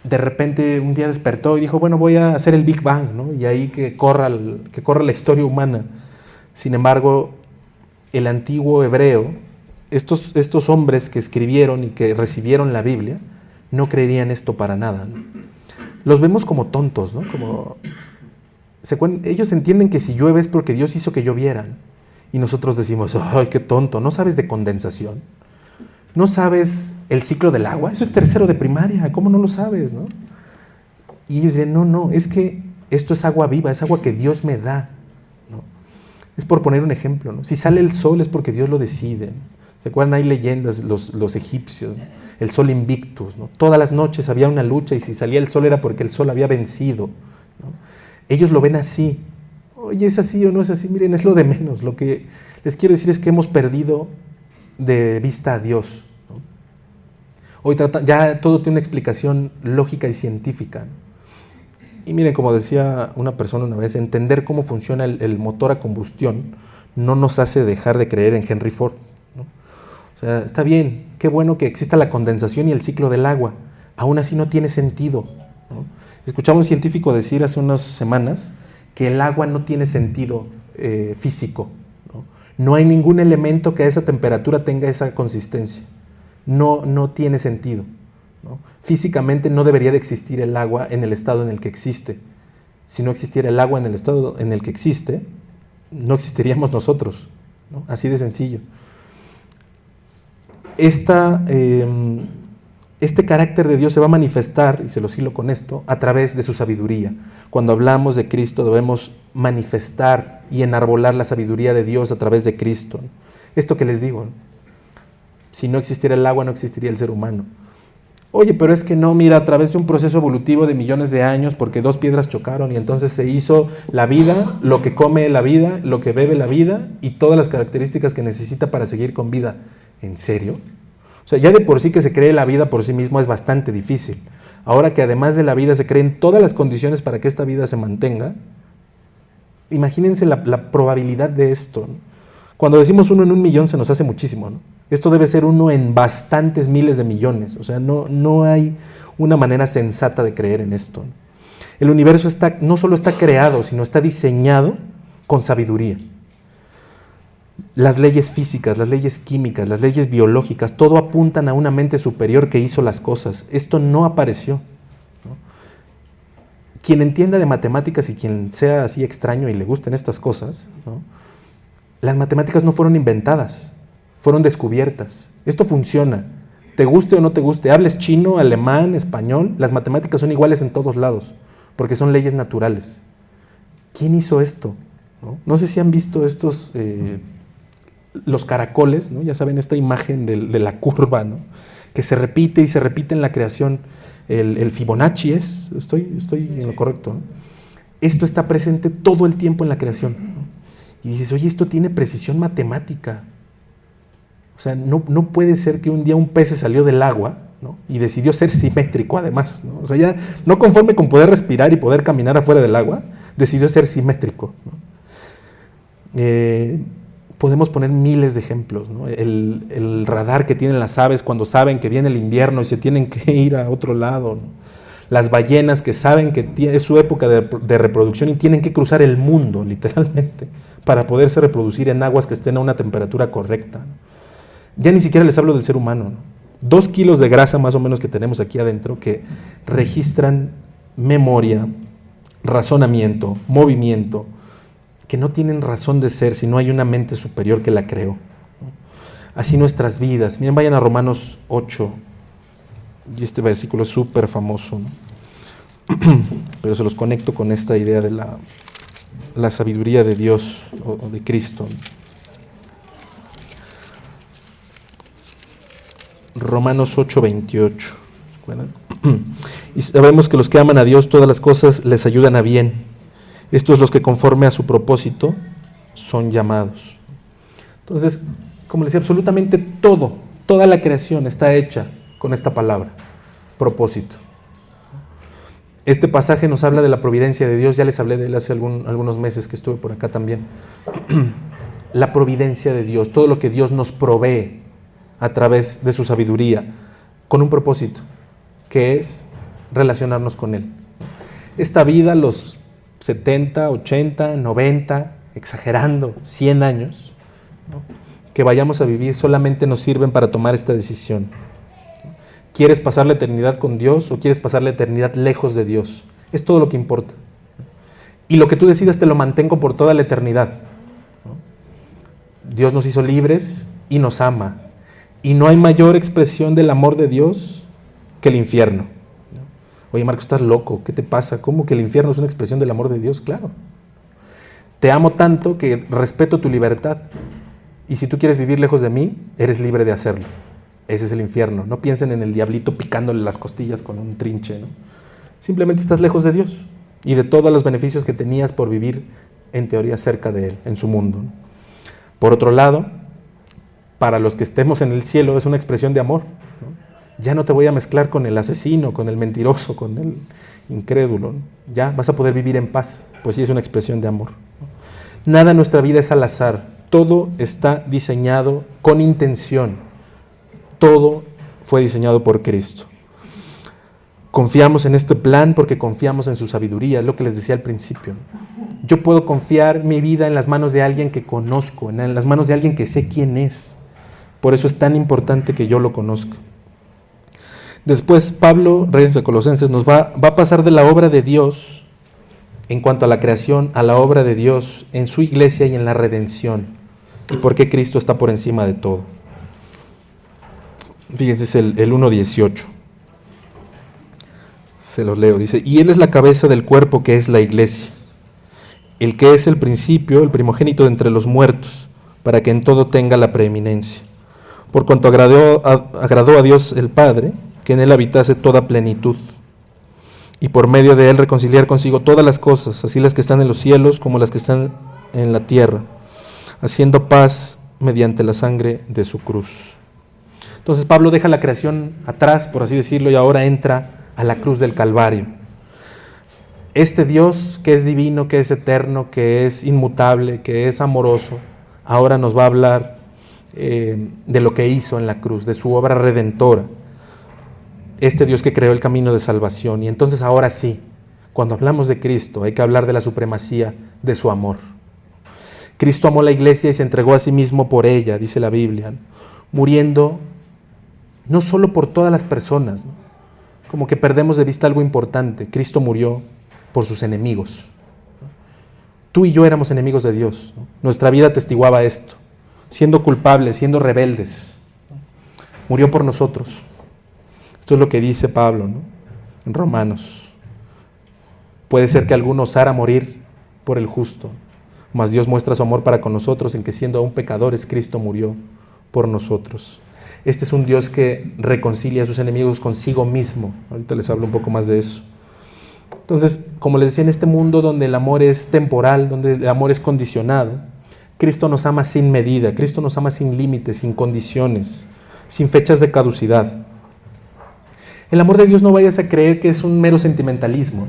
de repente un día despertó y dijo, bueno, voy a hacer el Big Bang, ¿no? Y ahí que corra la historia humana. Sin embargo, el antiguo hebreo, estos hombres que escribieron y que recibieron la Biblia, no creerían esto para nada, ¿no? Los vemos como tontos, ¿no? Ellos entienden que si llueve es porque Dios hizo que lloviera, ¿no? Y nosotros decimos, ¡ay, qué tonto! ¿No sabes de condensación? ¿No sabes el ciclo del agua? Eso es tercero de primaria, ¿cómo no lo sabes, no? Y ellos dicen, no, es que esto es agua viva, es agua que Dios me da, ¿no? Es por poner un ejemplo, ¿no? Si sale el sol es porque Dios lo decide, ¿no? ¿Se acuerdan? Hay leyendas, los egipcios, ¿no? El sol invictus, ¿no? Todas las noches había una lucha y si salía el sol era porque el sol había vencido, ¿no? Ellos lo ven así. Oye, ¿es así o no es así? Miren, es lo de menos. Lo que les quiero decir es que hemos perdido de vista a Dios, ¿no? Hoy ya todo tiene una explicación lógica y científica, ¿no? Y miren, como decía una persona una vez, entender cómo funciona el motor a combustión no nos hace dejar de creer en Henry Ford, ¿no? O sea, está bien, qué bueno que exista la condensación y el ciclo del agua, aún así no tiene sentido, ¿no? Escuchamos a un científico decir hace unas semanas que el agua no tiene sentido físico, ¿no? No hay ningún elemento que a esa temperatura tenga esa consistencia. No tiene sentido, ¿no? Físicamente no debería de existir el agua en el estado en el que existe. Si no existiera el agua en el estado en el que existe, no existiríamos nosotros, ¿no? Así de sencillo. Este carácter de Dios se va a manifestar, y se los hilo con esto, a través de su sabiduría. Cuando hablamos de Cristo debemos manifestar y enarbolar la sabiduría de Dios a través de Cristo. Esto que les digo, ¿no? Si no existiera el agua, no existiría el ser humano. Oye, pero es que no, mira, a través de un proceso evolutivo de millones de años, porque dos piedras chocaron y entonces se hizo la vida, lo que come la vida, lo que bebe la vida y todas las características que necesita para seguir con vida. ¿En serio? O sea, ya de por sí que se cree la vida por sí mismo es bastante difícil. Ahora que además de la vida se creen todas las condiciones para que esta vida se mantenga, imagínense la probabilidad de esto, ¿no? Cuando decimos 1 en 1.000.000 se nos hace muchísimo, ¿no? Esto debe ser 1 en bastantes miles de millones. O sea, no hay una manera sensata de creer en esto, ¿no? El universo no solo está creado, sino está diseñado con sabiduría. Las leyes físicas, las leyes químicas, las leyes biológicas, todo apuntan a una mente superior que hizo las cosas. Esto no apareció, ¿no? Quien entienda de matemáticas y quien sea así extraño y le gusten estas cosas, ¿no? Las matemáticas no fueron inventadas, fueron descubiertas. Esto funciona. Te guste o no te guste, hables chino, alemán, español, las matemáticas son iguales en todos lados, porque son leyes naturales. ¿Quién hizo esto? No sé si han visto estos... los caracoles, ¿no? Ya saben, esta imagen de la curva, ¿no? Que se repite y se repite en la creación. El Fibonacci estoy en lo correcto, ¿no? Esto está presente todo el tiempo en la creación, ¿no? Y dices, oye, esto tiene precisión matemática. O sea, no puede ser que un día un pez se salió del agua, ¿no? Y decidió ser simétrico además, ¿no? O sea, ya no conforme con poder respirar y poder caminar afuera del agua, decidió ser simétrico, ¿no? Podemos poner miles de ejemplos, ¿no? El radar que tienen las aves cuando saben que viene el invierno y se tienen que ir a otro lado, ¿no? Las ballenas que saben que es su época de reproducción y tienen que cruzar el mundo, literalmente, para poderse reproducir en aguas que estén a una temperatura correcta, ¿no? Ya ni siquiera les hablo del ser humano, ¿no? 2 kilos de grasa más o menos que tenemos aquí adentro que registran memoria, razonamiento, movimiento, que no tienen razón de ser si no hay una mente superior que la creó, ¿no? Así nuestras vidas. Miren, vayan a Romanos 8, y este versículo es súper famoso, ¿no? Pero se los conecto con esta idea de la sabiduría de Dios o de Cristo, ¿no? Romanos 8:28. Y sabemos que los que aman a Dios, todas las cosas les ayudan a bien. Estos los que conforme a su propósito son llamados. Entonces, como les decía, absolutamente todo, toda la creación está hecha con esta palabra, propósito. Este pasaje nos habla de la providencia de Dios, ya les hablé de él hace algunos meses que estuve por acá también. La providencia de Dios, todo lo que Dios nos provee a través de su sabiduría, con un propósito, que es relacionarnos con Él. Esta vida, los 70, 80, 90, exagerando, 100 años, ¿no?, que vayamos a vivir solamente nos sirven para tomar esta decisión. ¿Quieres pasar la eternidad con Dios o quieres pasar la eternidad lejos de Dios? Es todo lo que importa. Y lo que tú decidas te lo mantengo por toda la eternidad, ¿no? Dios nos hizo libres y nos ama. Y no hay mayor expresión del amor de Dios que el infierno. Oye, Marco, estás loco, ¿qué te pasa? ¿Cómo que el infierno es una expresión del amor de Dios? Claro. Te amo tanto que respeto tu libertad. Y si tú quieres vivir lejos de mí, eres libre de hacerlo. Ese es el infierno. No piensen en el diablito picándole las costillas con un trinche, ¿no? Simplemente estás lejos de Dios y de todos los beneficios que tenías por vivir, en teoría, cerca de Él, en su mundo, ¿no? Por otro lado, para los que estemos en el cielo, es una expresión de amor, ¿no? Ya no te voy a mezclar con el asesino, con el mentiroso, con el incrédulo, ¿no? Ya vas a poder vivir en paz, pues sí es una expresión de amor, ¿no? Nada en nuestra vida es al azar, todo está diseñado con intención. Todo fue diseñado por Cristo. Confiamos en este plan porque confiamos en su sabiduría, es lo que les decía al principio. Yo puedo confiar mi vida en las manos de alguien que conozco, en las manos de alguien que sé quién es. Por eso es tan importante que yo lo conozca. Después Pablo, Reyes de Colosenses, nos va a pasar de la obra de Dios en cuanto a la creación a la obra de Dios en su iglesia y en la redención. Y por qué Cristo está por encima de todo. Fíjense, es el 1:18. Se los leo. Dice, y Él es la cabeza del cuerpo que es la iglesia, el que es el principio, el primogénito de entre los muertos, para que en todo tenga la preeminencia. Por cuanto agradó a Dios el Padre, que en Él habitase toda plenitud, y por medio de Él reconciliar consigo todas las cosas, así las que están en los cielos como las que están en la tierra, haciendo paz mediante la sangre de su cruz. Entonces Pablo deja la creación atrás, por así decirlo, y ahora entra a la cruz del Calvario. Este Dios que es divino, que es eterno, que es inmutable, que es amoroso, ahora nos va a hablar de lo que hizo en la cruz, de su obra redentora. Este Dios que creó el camino de salvación. Y entonces ahora sí, cuando hablamos de Cristo, hay que hablar de la supremacía de su amor. Cristo amó la iglesia y se entregó a sí mismo por ella, dice la Biblia, muriendo no solo por todas las personas, ¿no? Como que perdemos de vista algo importante. Cristo murió por sus enemigos. Tú y yo éramos enemigos de Dios, ¿no? Nuestra vida atestiguaba esto, siendo culpables, siendo rebeldes, ¿no? Murió por nosotros. Esto es lo que dice Pablo, ¿no?, en Romanos. Puede ser que alguno osara morir por el justo, mas Dios muestra su amor para con nosotros en que siendo aún pecadores, Cristo murió por nosotros. Este es un Dios que reconcilia a sus enemigos consigo mismo. Ahorita les hablo un poco más de eso. Entonces, como les decía, en este mundo donde el amor es temporal, donde el amor es condicionado, Cristo nos ama sin medida, Cristo nos ama sin límites, sin condiciones, sin fechas de caducidad. El amor de Dios no vayas a creer que es un mero sentimentalismo,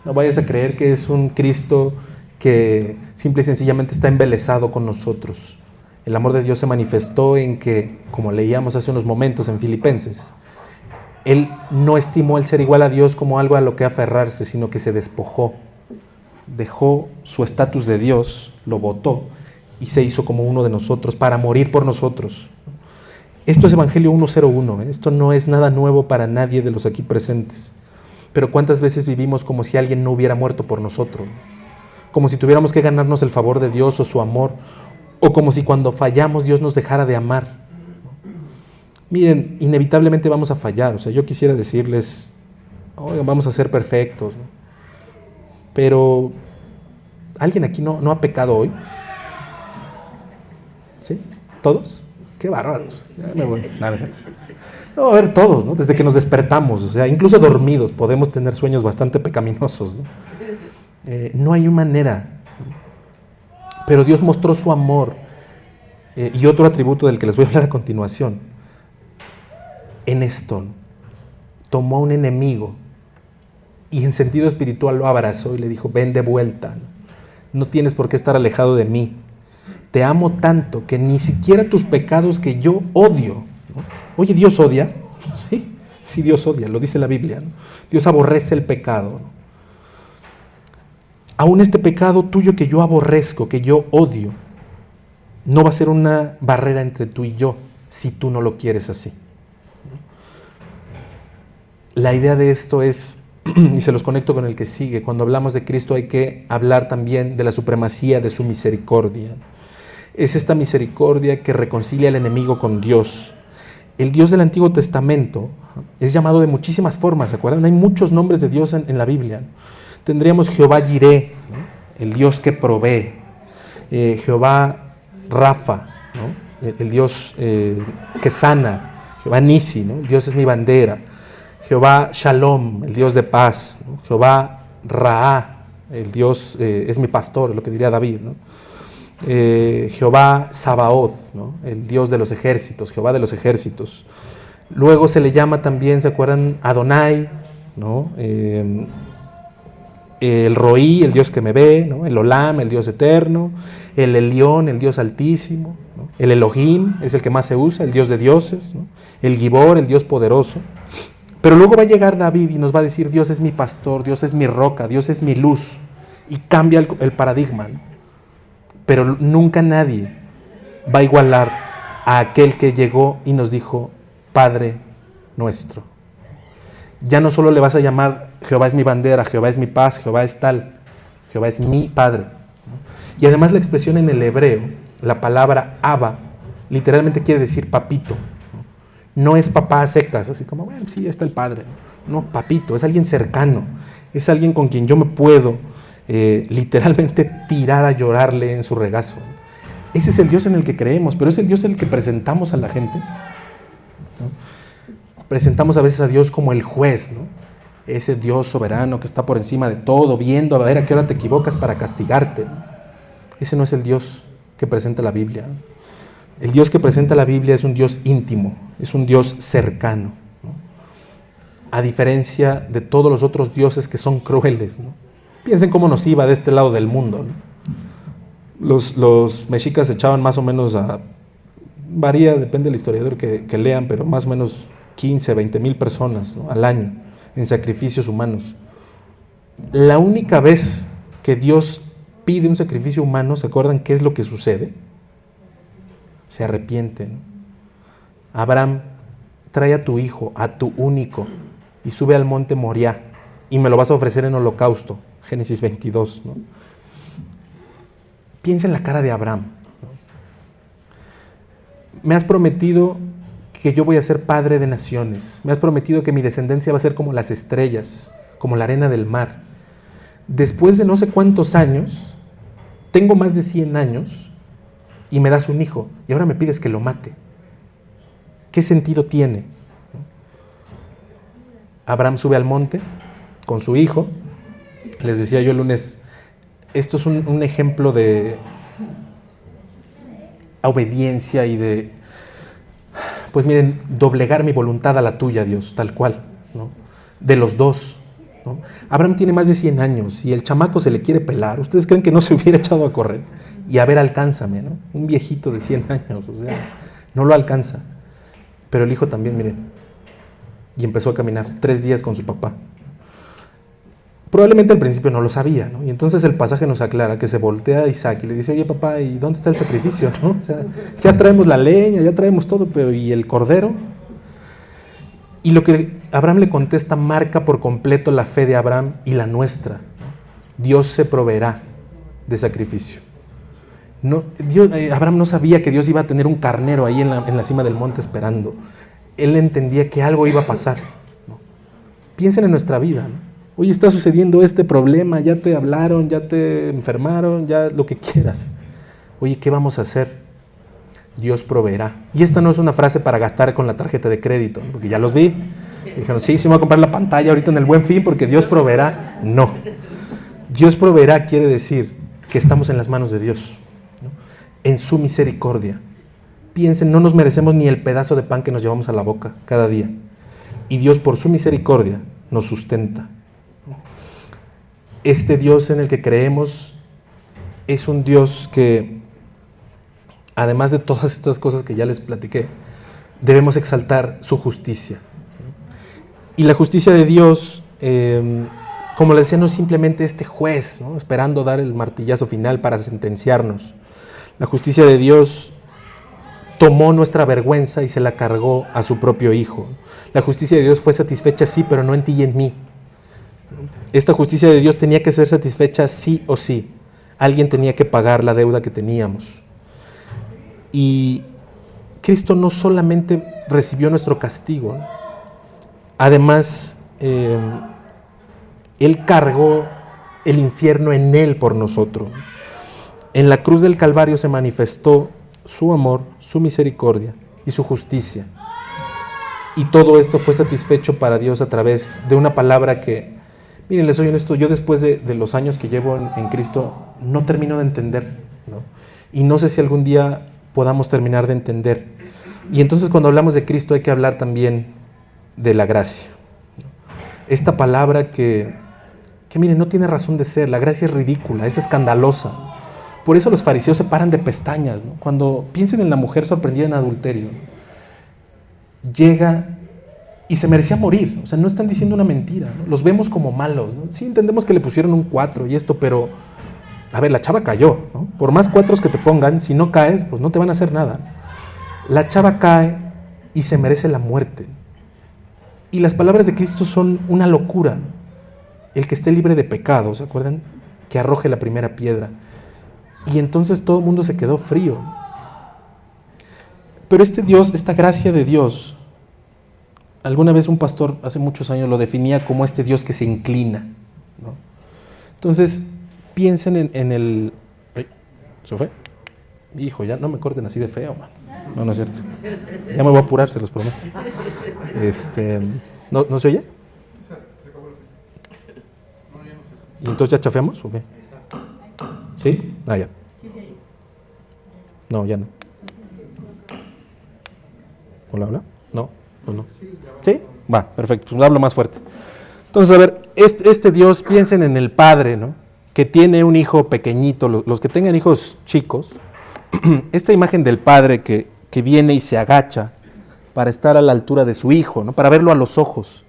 no vayas a creer que es un Cristo que simple y sencillamente está embelesado con nosotros. El amor de Dios se manifestó en que, como leíamos hace unos momentos en Filipenses, Él no estimó el ser igual a Dios como algo a lo que aferrarse, sino que se despojó, dejó su estatus de Dios, lo botó y se hizo como uno de nosotros para morir por nosotros. Esto es Evangelio 1:01, esto no es nada nuevo para nadie de los aquí presentes. Pero ¿cuántas veces vivimos como si alguien no hubiera muerto por nosotros? Como si tuviéramos que ganarnos el favor de Dios o su amor, o como si cuando fallamos Dios nos dejara de amar. Miren, inevitablemente vamos a fallar. O sea, yo quisiera decirles, oigan, vamos a ser perfectos, ¿no? Pero, ¿alguien aquí no ha pecado hoy? ¿Sí? ¿Todos? ¡Qué bárbaros! Ya me voy. No, no sé. No, a ver, todos, ¿no? Desde que nos despertamos, o sea, incluso dormidos, podemos tener sueños bastante pecaminosos, ¿no? No hay manera. Pero Dios mostró su amor, y otro atributo del que les voy a hablar a continuación, en esto, ¿no? Tomó a un enemigo y en sentido espiritual lo abrazó y le dijo, ven de vuelta, no tienes por qué estar alejado de mí. Te amo tanto que ni siquiera tus pecados que yo odio, ¿no? Oye, ¿Dios odia? Sí, sí, Dios odia, lo dice la Biblia, ¿no? Dios aborrece el pecado, ¿no? Aún este pecado tuyo que yo aborrezco, que yo odio, no va a ser una barrera entre tú y yo si tú no lo quieres así. La idea de esto es, y se los conecto con el que sigue, cuando hablamos de Cristo hay que hablar también de la supremacía de su misericordia. Es esta misericordia que reconcilia al enemigo con Dios. El Dios del Antiguo Testamento es llamado de muchísimas formas, ¿se acuerdan? Hay muchos nombres de Dios en la Biblia. Tendríamos Jehová Jireh, ¿no? El Dios que provee, Jehová Rafa, ¿no? El Dios que sana, Jehová Nisi, ¿no? Dios es mi bandera, Jehová Shalom, el Dios de paz, ¿no? Jehová Raá, el Dios es mi pastor, lo que diría David, ¿no? Jehová Sabaoth, ¿no? El Dios de los ejércitos, Jehová de los ejércitos. Luego se le llama también, ¿se acuerdan? Adonai, ¿no? El Roí, el Dios que me ve, ¿no? El Olam, el Dios eterno, el Elión, el Dios altísimo, ¿no? El Elohim es el que más se usa, el Dios de dioses, ¿no? El Gibor, el Dios poderoso. Pero luego va a llegar David y nos va a decir, Dios es mi pastor, Dios es mi roca, Dios es mi luz, y cambia el paradigma, ¿no? Pero nunca nadie va a igualar a aquel que llegó y nos dijo, Padre nuestro. Ya no solo le vas a llamar Jehová es mi bandera, Jehová es mi paz, Jehová es tal, Jehová es mi Padre. Y además la expresión en el hebreo, la palabra Abba, literalmente quiere decir papito. No es papá a secas, así como, bueno, sí, está el Padre. No, papito, es alguien cercano, es alguien con quien yo me puedo literalmente tirar a llorarle en su regazo. Ese es el Dios en el que creemos, pero es el Dios en el que presentamos a la gente, ¿no? Presentamos a veces a Dios como el juez, ¿no? Ese Dios soberano que está por encima de todo, viendo a ver a qué hora te equivocas para castigarte, ¿no? Ese no es el Dios que presenta la Biblia, ¿no? El Dios que presenta la Biblia es un Dios íntimo, es un Dios cercano, ¿no? A diferencia de todos los otros dioses que son crueles, ¿no? Piensen cómo nos iba de este lado del mundo, ¿no? Los mexicas echaban más o menos varía, depende del historiador que lean, pero más o menos 15, 20 mil personas, ¿no? Al año en sacrificios humanos. La única vez que Dios pide un sacrificio humano, ¿se acuerdan qué es lo que sucede? Se arrepiente, ¿no? Abraham, trae a tu hijo, a tu único, y sube al monte Moriah, y me lo vas a ofrecer en holocausto. Génesis 22, ¿no? Piensa en la cara de Abraham, ¿no? Me has prometido que yo voy a ser padre de naciones. Me has prometido que mi descendencia va a ser como las estrellas, como la arena del mar. Después de no sé cuántos años, tengo más de 100 años, y me das un hijo, y ahora me pides que lo mate. ¿Qué sentido tiene? ¿No? Abraham sube al monte con su hijo. Les decía yo el lunes, esto es un ejemplo de obediencia y de, pues miren, doblegar mi voluntad a la tuya, Dios, tal cual, ¿no? De los dos, ¿no? Abraham tiene más de 100 años y el chamaco se le quiere pelar. ¿Ustedes creen que no se hubiera echado a correr? Y a ver, alcánzame, ¿no? Un viejito de 100 años, o sea, no lo alcanza. Pero el hijo también, miren, y empezó a caminar 3 días con su papá. Probablemente al principio no lo sabía, ¿no? Y entonces el pasaje nos aclara que se voltea a Isaac y le dice, oye papá, ¿y dónde está el sacrificio? ¿No? O sea, ya traemos la leña, ya traemos todo, pero ¿y el cordero? Y lo que Abraham le contesta marca por completo la fe de Abraham y la nuestra, ¿no? Dios se proveerá de sacrificio. No, Abraham no sabía que Dios iba a tener un carnero ahí en la cima del monte esperando. Él entendía que algo iba a pasar, ¿no? Piensen en nuestra vida, ¿no? Oye, está sucediendo este problema, ya te hablaron, ya te enfermaron, ya lo que quieras. Oye, ¿qué vamos a hacer? Dios proveerá. Y esta no es una frase para gastar con la tarjeta de crédito, ¿no? Porque ya los vi. Y dijeron, sí, sí me voy a comprar la pantalla ahorita en el Buen Fin porque Dios proveerá. No. Dios proveerá quiere decir que estamos en las manos de Dios, ¿no? En su misericordia. Piensen, no nos merecemos ni el pedazo de pan que nos llevamos a la boca cada día. Y Dios por su misericordia nos sustenta. Este Dios en el que creemos es un Dios que, además de todas estas cosas que ya les platiqué, debemos exaltar su justicia. Y la justicia de Dios, como les decía, no es simplemente este juez, ¿no?, esperando dar el martillazo final para sentenciarnos. La justicia de Dios tomó nuestra vergüenza y se la cargó a su propio Hijo. La justicia de Dios fue satisfecha, sí, pero no en ti y en mí. Esta justicia de Dios tenía que ser satisfecha sí o sí. Alguien tenía que pagar la deuda que teníamos. Y Cristo no solamente recibió nuestro castigo, ¿no? Además, Él cargó el infierno en Él por nosotros. En la cruz del Calvario se manifestó su amor, su misericordia y su justicia. Y todo esto fue satisfecho para Dios a través de una palabra que, miren, les soy honesto, yo después de los años que llevo en Cristo, no termino de entender, ¿no? Y no sé si algún día podamos terminar de entender. Y entonces cuando hablamos de Cristo hay que hablar también de la gracia. Esta palabra que miren, no tiene razón de ser. La gracia es ridícula, es escandalosa. Por eso los fariseos se paran de pestañas, ¿no? Cuando piensen en la mujer sorprendida en adulterio, llega y se merecía morir. O sea, no están diciendo una mentira, ¿no? Los vemos como malos, ¿no? Sí, entendemos que le pusieron un 4 y esto, pero a ver, la chava cayó, ¿no? Por más 4 que te pongan, si no caes, pues no te van a hacer nada. La chava cae y se merece la muerte. Y las palabras de Cristo son una locura, ¿no? El que esté libre de pecado, ¿se acuerdan? Que arroje la primera piedra. Y entonces todo el mundo se quedó frío. Pero este Dios, esta gracia de Dios, alguna vez un pastor hace muchos años lo definía como este Dios que se inclina, ¿no? Entonces, piensen en el... ¿Se fue? Hijo, ya no me corten así de feo, man. No, no es cierto. Ya me voy a apurar, se los prometo. ¿No se oye? ¿Y entonces ya chafeamos o qué? ¿Sí? Ah, ya. No, ya no. ¿Hola, hola? No, pues no. ¿Sí? Va, perfecto. Pues hablo más fuerte. Entonces, a ver, este Dios, piensen en el Padre, ¿no? Que tiene un hijo pequeñito, los que tengan hijos chicos, esta imagen del Padre que viene y se agacha para estar a la altura de su hijo, ¿no? Para verlo a los ojos.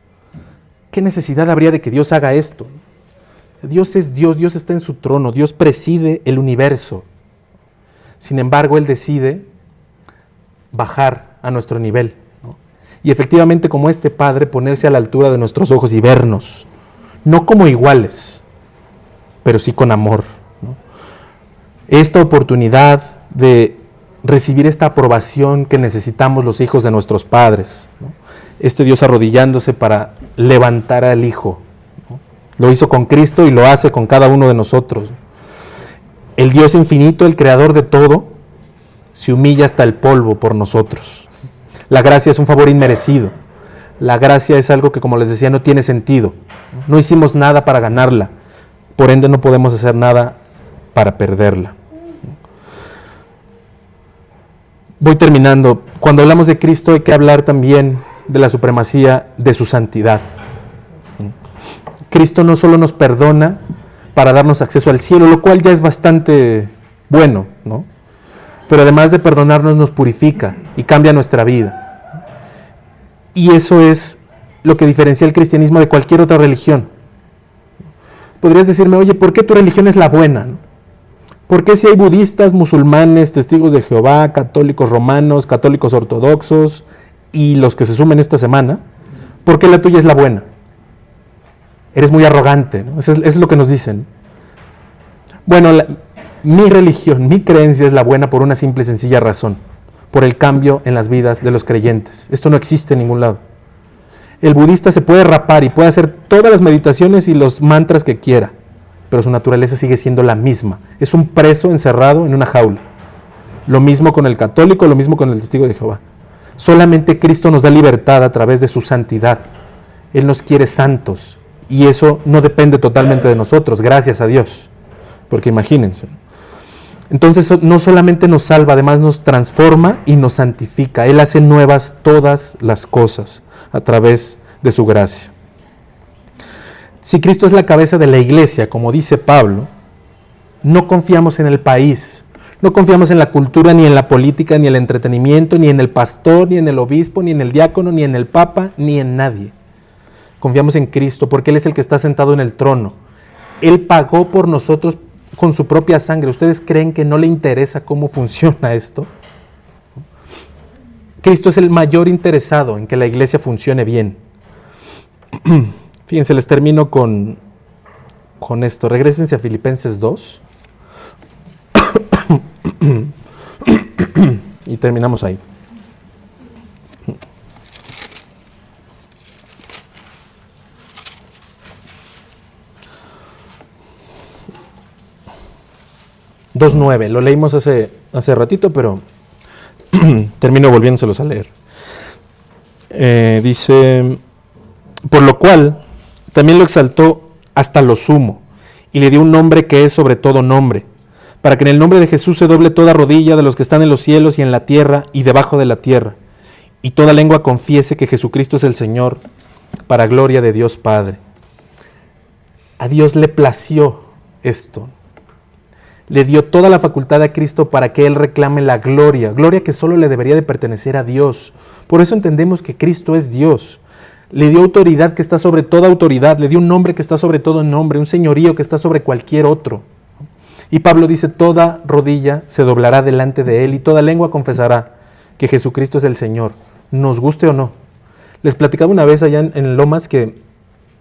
¿Qué necesidad habría de que Dios haga esto? Dios es Dios, Dios está en su trono, Dios preside el universo. Sin embargo, Él decide bajar a nuestro nivel, ¿no? Y efectivamente, como este Padre, ponerse a la altura de nuestros ojos y vernos, no como iguales, pero sí con amor, ¿no? Esta oportunidad de recibir esta aprobación que necesitamos los hijos de nuestros padres, ¿no? Este Dios arrodillándose para levantar al Hijo, ¿no? Lo hizo con Cristo y lo hace con cada uno de nosotros. El Dios infinito, el creador de todo, se humilla hasta el polvo por nosotros. La gracia es un favor inmerecido. La gracia es algo que, como les decía, no tiene sentido. No hicimos nada para ganarla. Por ende, no podemos hacer nada para perderla. Voy terminando. Cuando hablamos de Cristo hay que hablar también de la supremacía de su santidad. Cristo no solo nos perdona para darnos acceso al cielo, lo cual ya es bastante bueno, ¿no? Pero además de perdonarnos, nos purifica y cambia nuestra vida. Y eso es lo que diferencia el cristianismo de cualquier otra religión. Podrías decirme, oye, ¿por qué tu religión es la buena, ¿no? ¿Por qué si hay budistas, musulmanes, testigos de Jehová, católicos romanos, católicos ortodoxos y los que se sumen esta semana, por qué la tuya es la buena? Eres muy arrogante, ¿no? Eso es lo que nos dicen. Bueno, mi religión, mi creencia es la buena por una simple y sencilla razón, por el cambio en las vidas de los creyentes. Esto no existe en ningún lado. El budista se puede rapar y puede hacer todas las meditaciones y los mantras que quiera, pero su naturaleza sigue siendo la misma. Es un preso encerrado en una jaula. Lo mismo con el católico, lo mismo con el testigo de Jehová. Solamente Cristo nos da libertad a través de su santidad. Él nos quiere santos y eso no depende totalmente de nosotros, gracias a Dios. Porque imagínense. Entonces no solamente nos salva, además nos transforma y nos santifica. Él hace nuevas todas las cosas a través de su gracia. Si Cristo es la cabeza de la iglesia, como dice Pablo, no confiamos en el país, no confiamos en la cultura, ni en la política, ni en el entretenimiento, ni en el pastor, ni en el obispo, ni en el diácono, ni en el papa, ni en nadie. Confiamos en Cristo porque Él es el que está sentado en el trono. Él pagó por nosotros con su propia sangre. ¿Ustedes creen que no le interesa cómo funciona esto? Cristo es el mayor interesado en que la iglesia funcione bien. Fíjense, les termino con esto. Regrésense a Filipenses 2. Y terminamos ahí. (2:9) Lo leímos hace ratito, pero termino volviéndoselos a leer. Dice: por lo cual también lo exaltó hasta lo sumo y le dio un nombre que es sobre todo nombre, para que en el nombre de Jesús se doble toda rodilla de los que están en los cielos y en la tierra y debajo de la tierra, y toda lengua confiese que Jesucristo es el Señor, para gloria de Dios Padre. A Dios le plació esto. Le dio toda la facultad a Cristo para que Él reclame la gloria que solo le debería de pertenecer a Dios. Por eso entendemos que Cristo es Dios. Le dio autoridad que está sobre toda autoridad, le dio un nombre que está sobre todo nombre, un señorío que está sobre cualquier otro. Y Pablo dice: toda rodilla se doblará delante de Él y toda lengua confesará que Jesucristo es el Señor, nos guste o no. Les platicaba una vez allá en Lomas que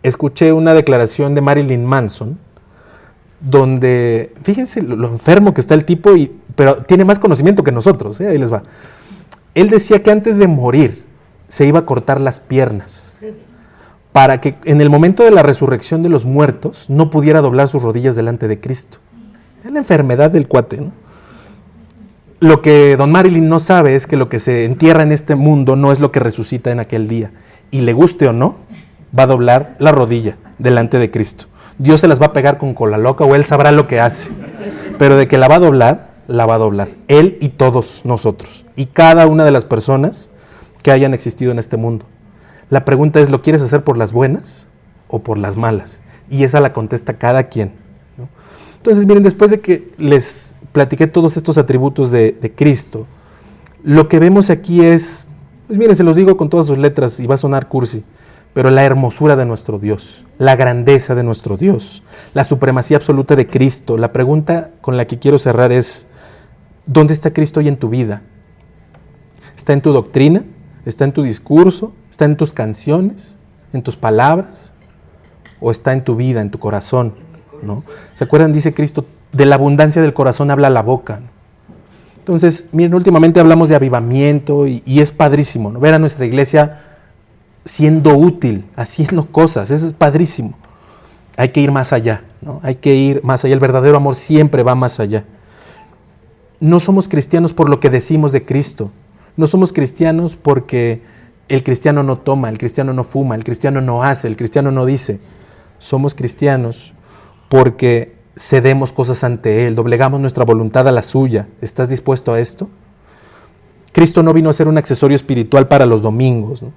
escuché una declaración de Marilyn Manson, donde, fíjense lo enfermo que está el tipo, pero tiene más conocimiento que nosotros, ahí les va. Él decía que antes de morir se iba a cortar las piernas, para que en el momento de la resurrección de los muertos no pudiera doblar sus rodillas delante de Cristo. Es la enfermedad del cuate, ¿no? Lo que don Marilyn no sabe es que lo que se entierra en este mundo no es lo que resucita en aquel día. Y le guste o no, va a doblar la rodilla delante de Cristo. Dios se las va a pegar con cola loca o Él sabrá lo que hace. Pero de que la va a doblar, la va a doblar. Él y todos nosotros. Y cada una de las personas que hayan existido en este mundo. La pregunta es: ¿lo quieres hacer por las buenas o por las malas? Y esa la contesta cada quien, ¿no? Entonces, miren, después de que les platiqué todos estos atributos de Cristo, lo que vemos aquí es, pues miren, se los digo con todas sus letras y va a sonar cursi, pero la hermosura de nuestro Dios, la grandeza de nuestro Dios, la supremacía absoluta de Cristo. La pregunta con la que quiero cerrar es: ¿dónde está Cristo hoy en tu vida? ¿Está en tu doctrina? ¿Está en tu discurso? ¿Está en tus canciones? ¿En tus palabras? ¿O está en tu vida, en tu corazón? ¿No? ¿Se acuerdan? Dice Cristo: de la abundancia del corazón habla la boca, ¿no? Entonces, miren, últimamente hablamos de avivamiento y es padrísimo, ¿no? Ver a nuestra iglesia siendo útil, haciendo cosas, eso es padrísimo. Hay que ir más allá, ¿no? Hay que ir más allá. El verdadero amor siempre va más allá. No somos cristianos por lo que decimos de Cristo. No somos cristianos porque el cristiano no toma, el cristiano no fuma, el cristiano no hace, el cristiano no dice. Somos cristianos porque cedemos cosas ante Él, doblegamos nuestra voluntad a la suya. ¿Estás dispuesto a esto? Cristo no vino a ser un accesorio espiritual para los domingos, ¿no?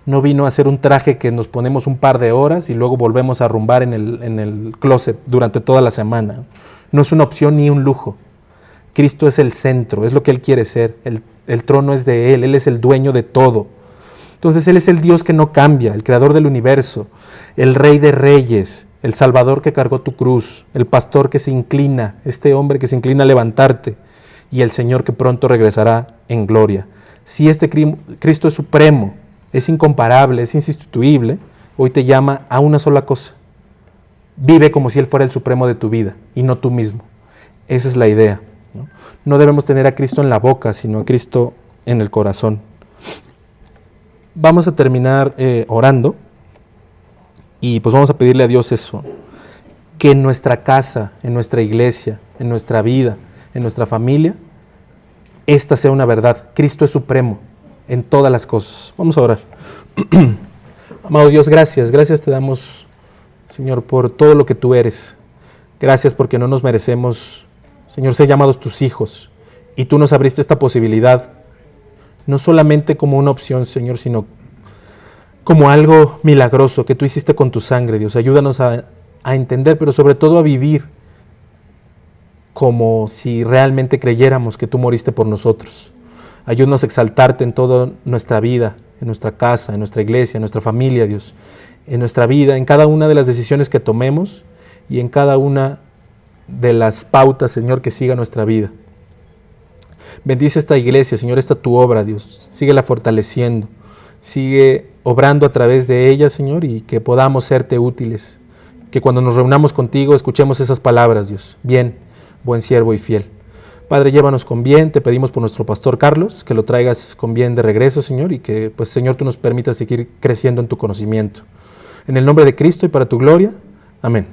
No vino a ser un traje que nos ponemos un par de horas y luego volvemos a arrumbar en el closet durante toda la semana. No es una opción ni un lujo. Cristo es el centro, es lo que Él quiere ser. El trono es de Él es el dueño de todo. Entonces Él es el Dios que no cambia, el creador del universo, el Rey de Reyes, el Salvador que cargó tu cruz, el pastor que se inclina, este hombre que se inclina a levantarte, y el Señor que pronto regresará en gloria. Si este Cristo es supremo, es incomparable, es insustituible, hoy te llama a una sola cosa: vive como si Él fuera el supremo de tu vida y no tú mismo. Esa es la idea, ¿no? No debemos tener a Cristo en la boca, sino a Cristo en el corazón. Vamos a terminar orando y pues vamos a pedirle a Dios eso, que en nuestra casa, en nuestra iglesia, en nuestra vida, en nuestra familia, esta sea una verdad. Cristo es supremo en todas las cosas. Vamos a orar. Amado Dios, gracias. Gracias te damos, Señor, por todo lo que tú eres. Gracias porque no nos merecemos, Señor, ser llamados tus hijos. Y tú nos abriste esta posibilidad, no solamente como una opción, Señor, sino como algo milagroso que tú hiciste con tu sangre, Dios. Ayúdanos a entender, pero sobre todo a vivir como si realmente creyéramos que tú moriste por nosotros. Ayúdanos a exaltarte en toda nuestra vida, en nuestra casa, en nuestra iglesia, en nuestra familia, Dios. En nuestra vida, en cada una de las decisiones que tomemos y en cada una de las pautas, Señor, que siga nuestra vida. Bendice esta iglesia, Señor, esta tu obra, Dios. Síguela fortaleciendo. Sigue obrando a través de ella, Señor, y que podamos serte útiles. Que cuando nos reunamos contigo escuchemos esas palabras, Dios. Bien, buen siervo y fiel. Padre, llévanos con bien. Te pedimos por nuestro pastor Carlos, que lo traigas con bien de regreso, Señor, y que, pues, Señor, tú nos permitas seguir creciendo en tu conocimiento. En el nombre de Cristo y para tu gloria. Amén.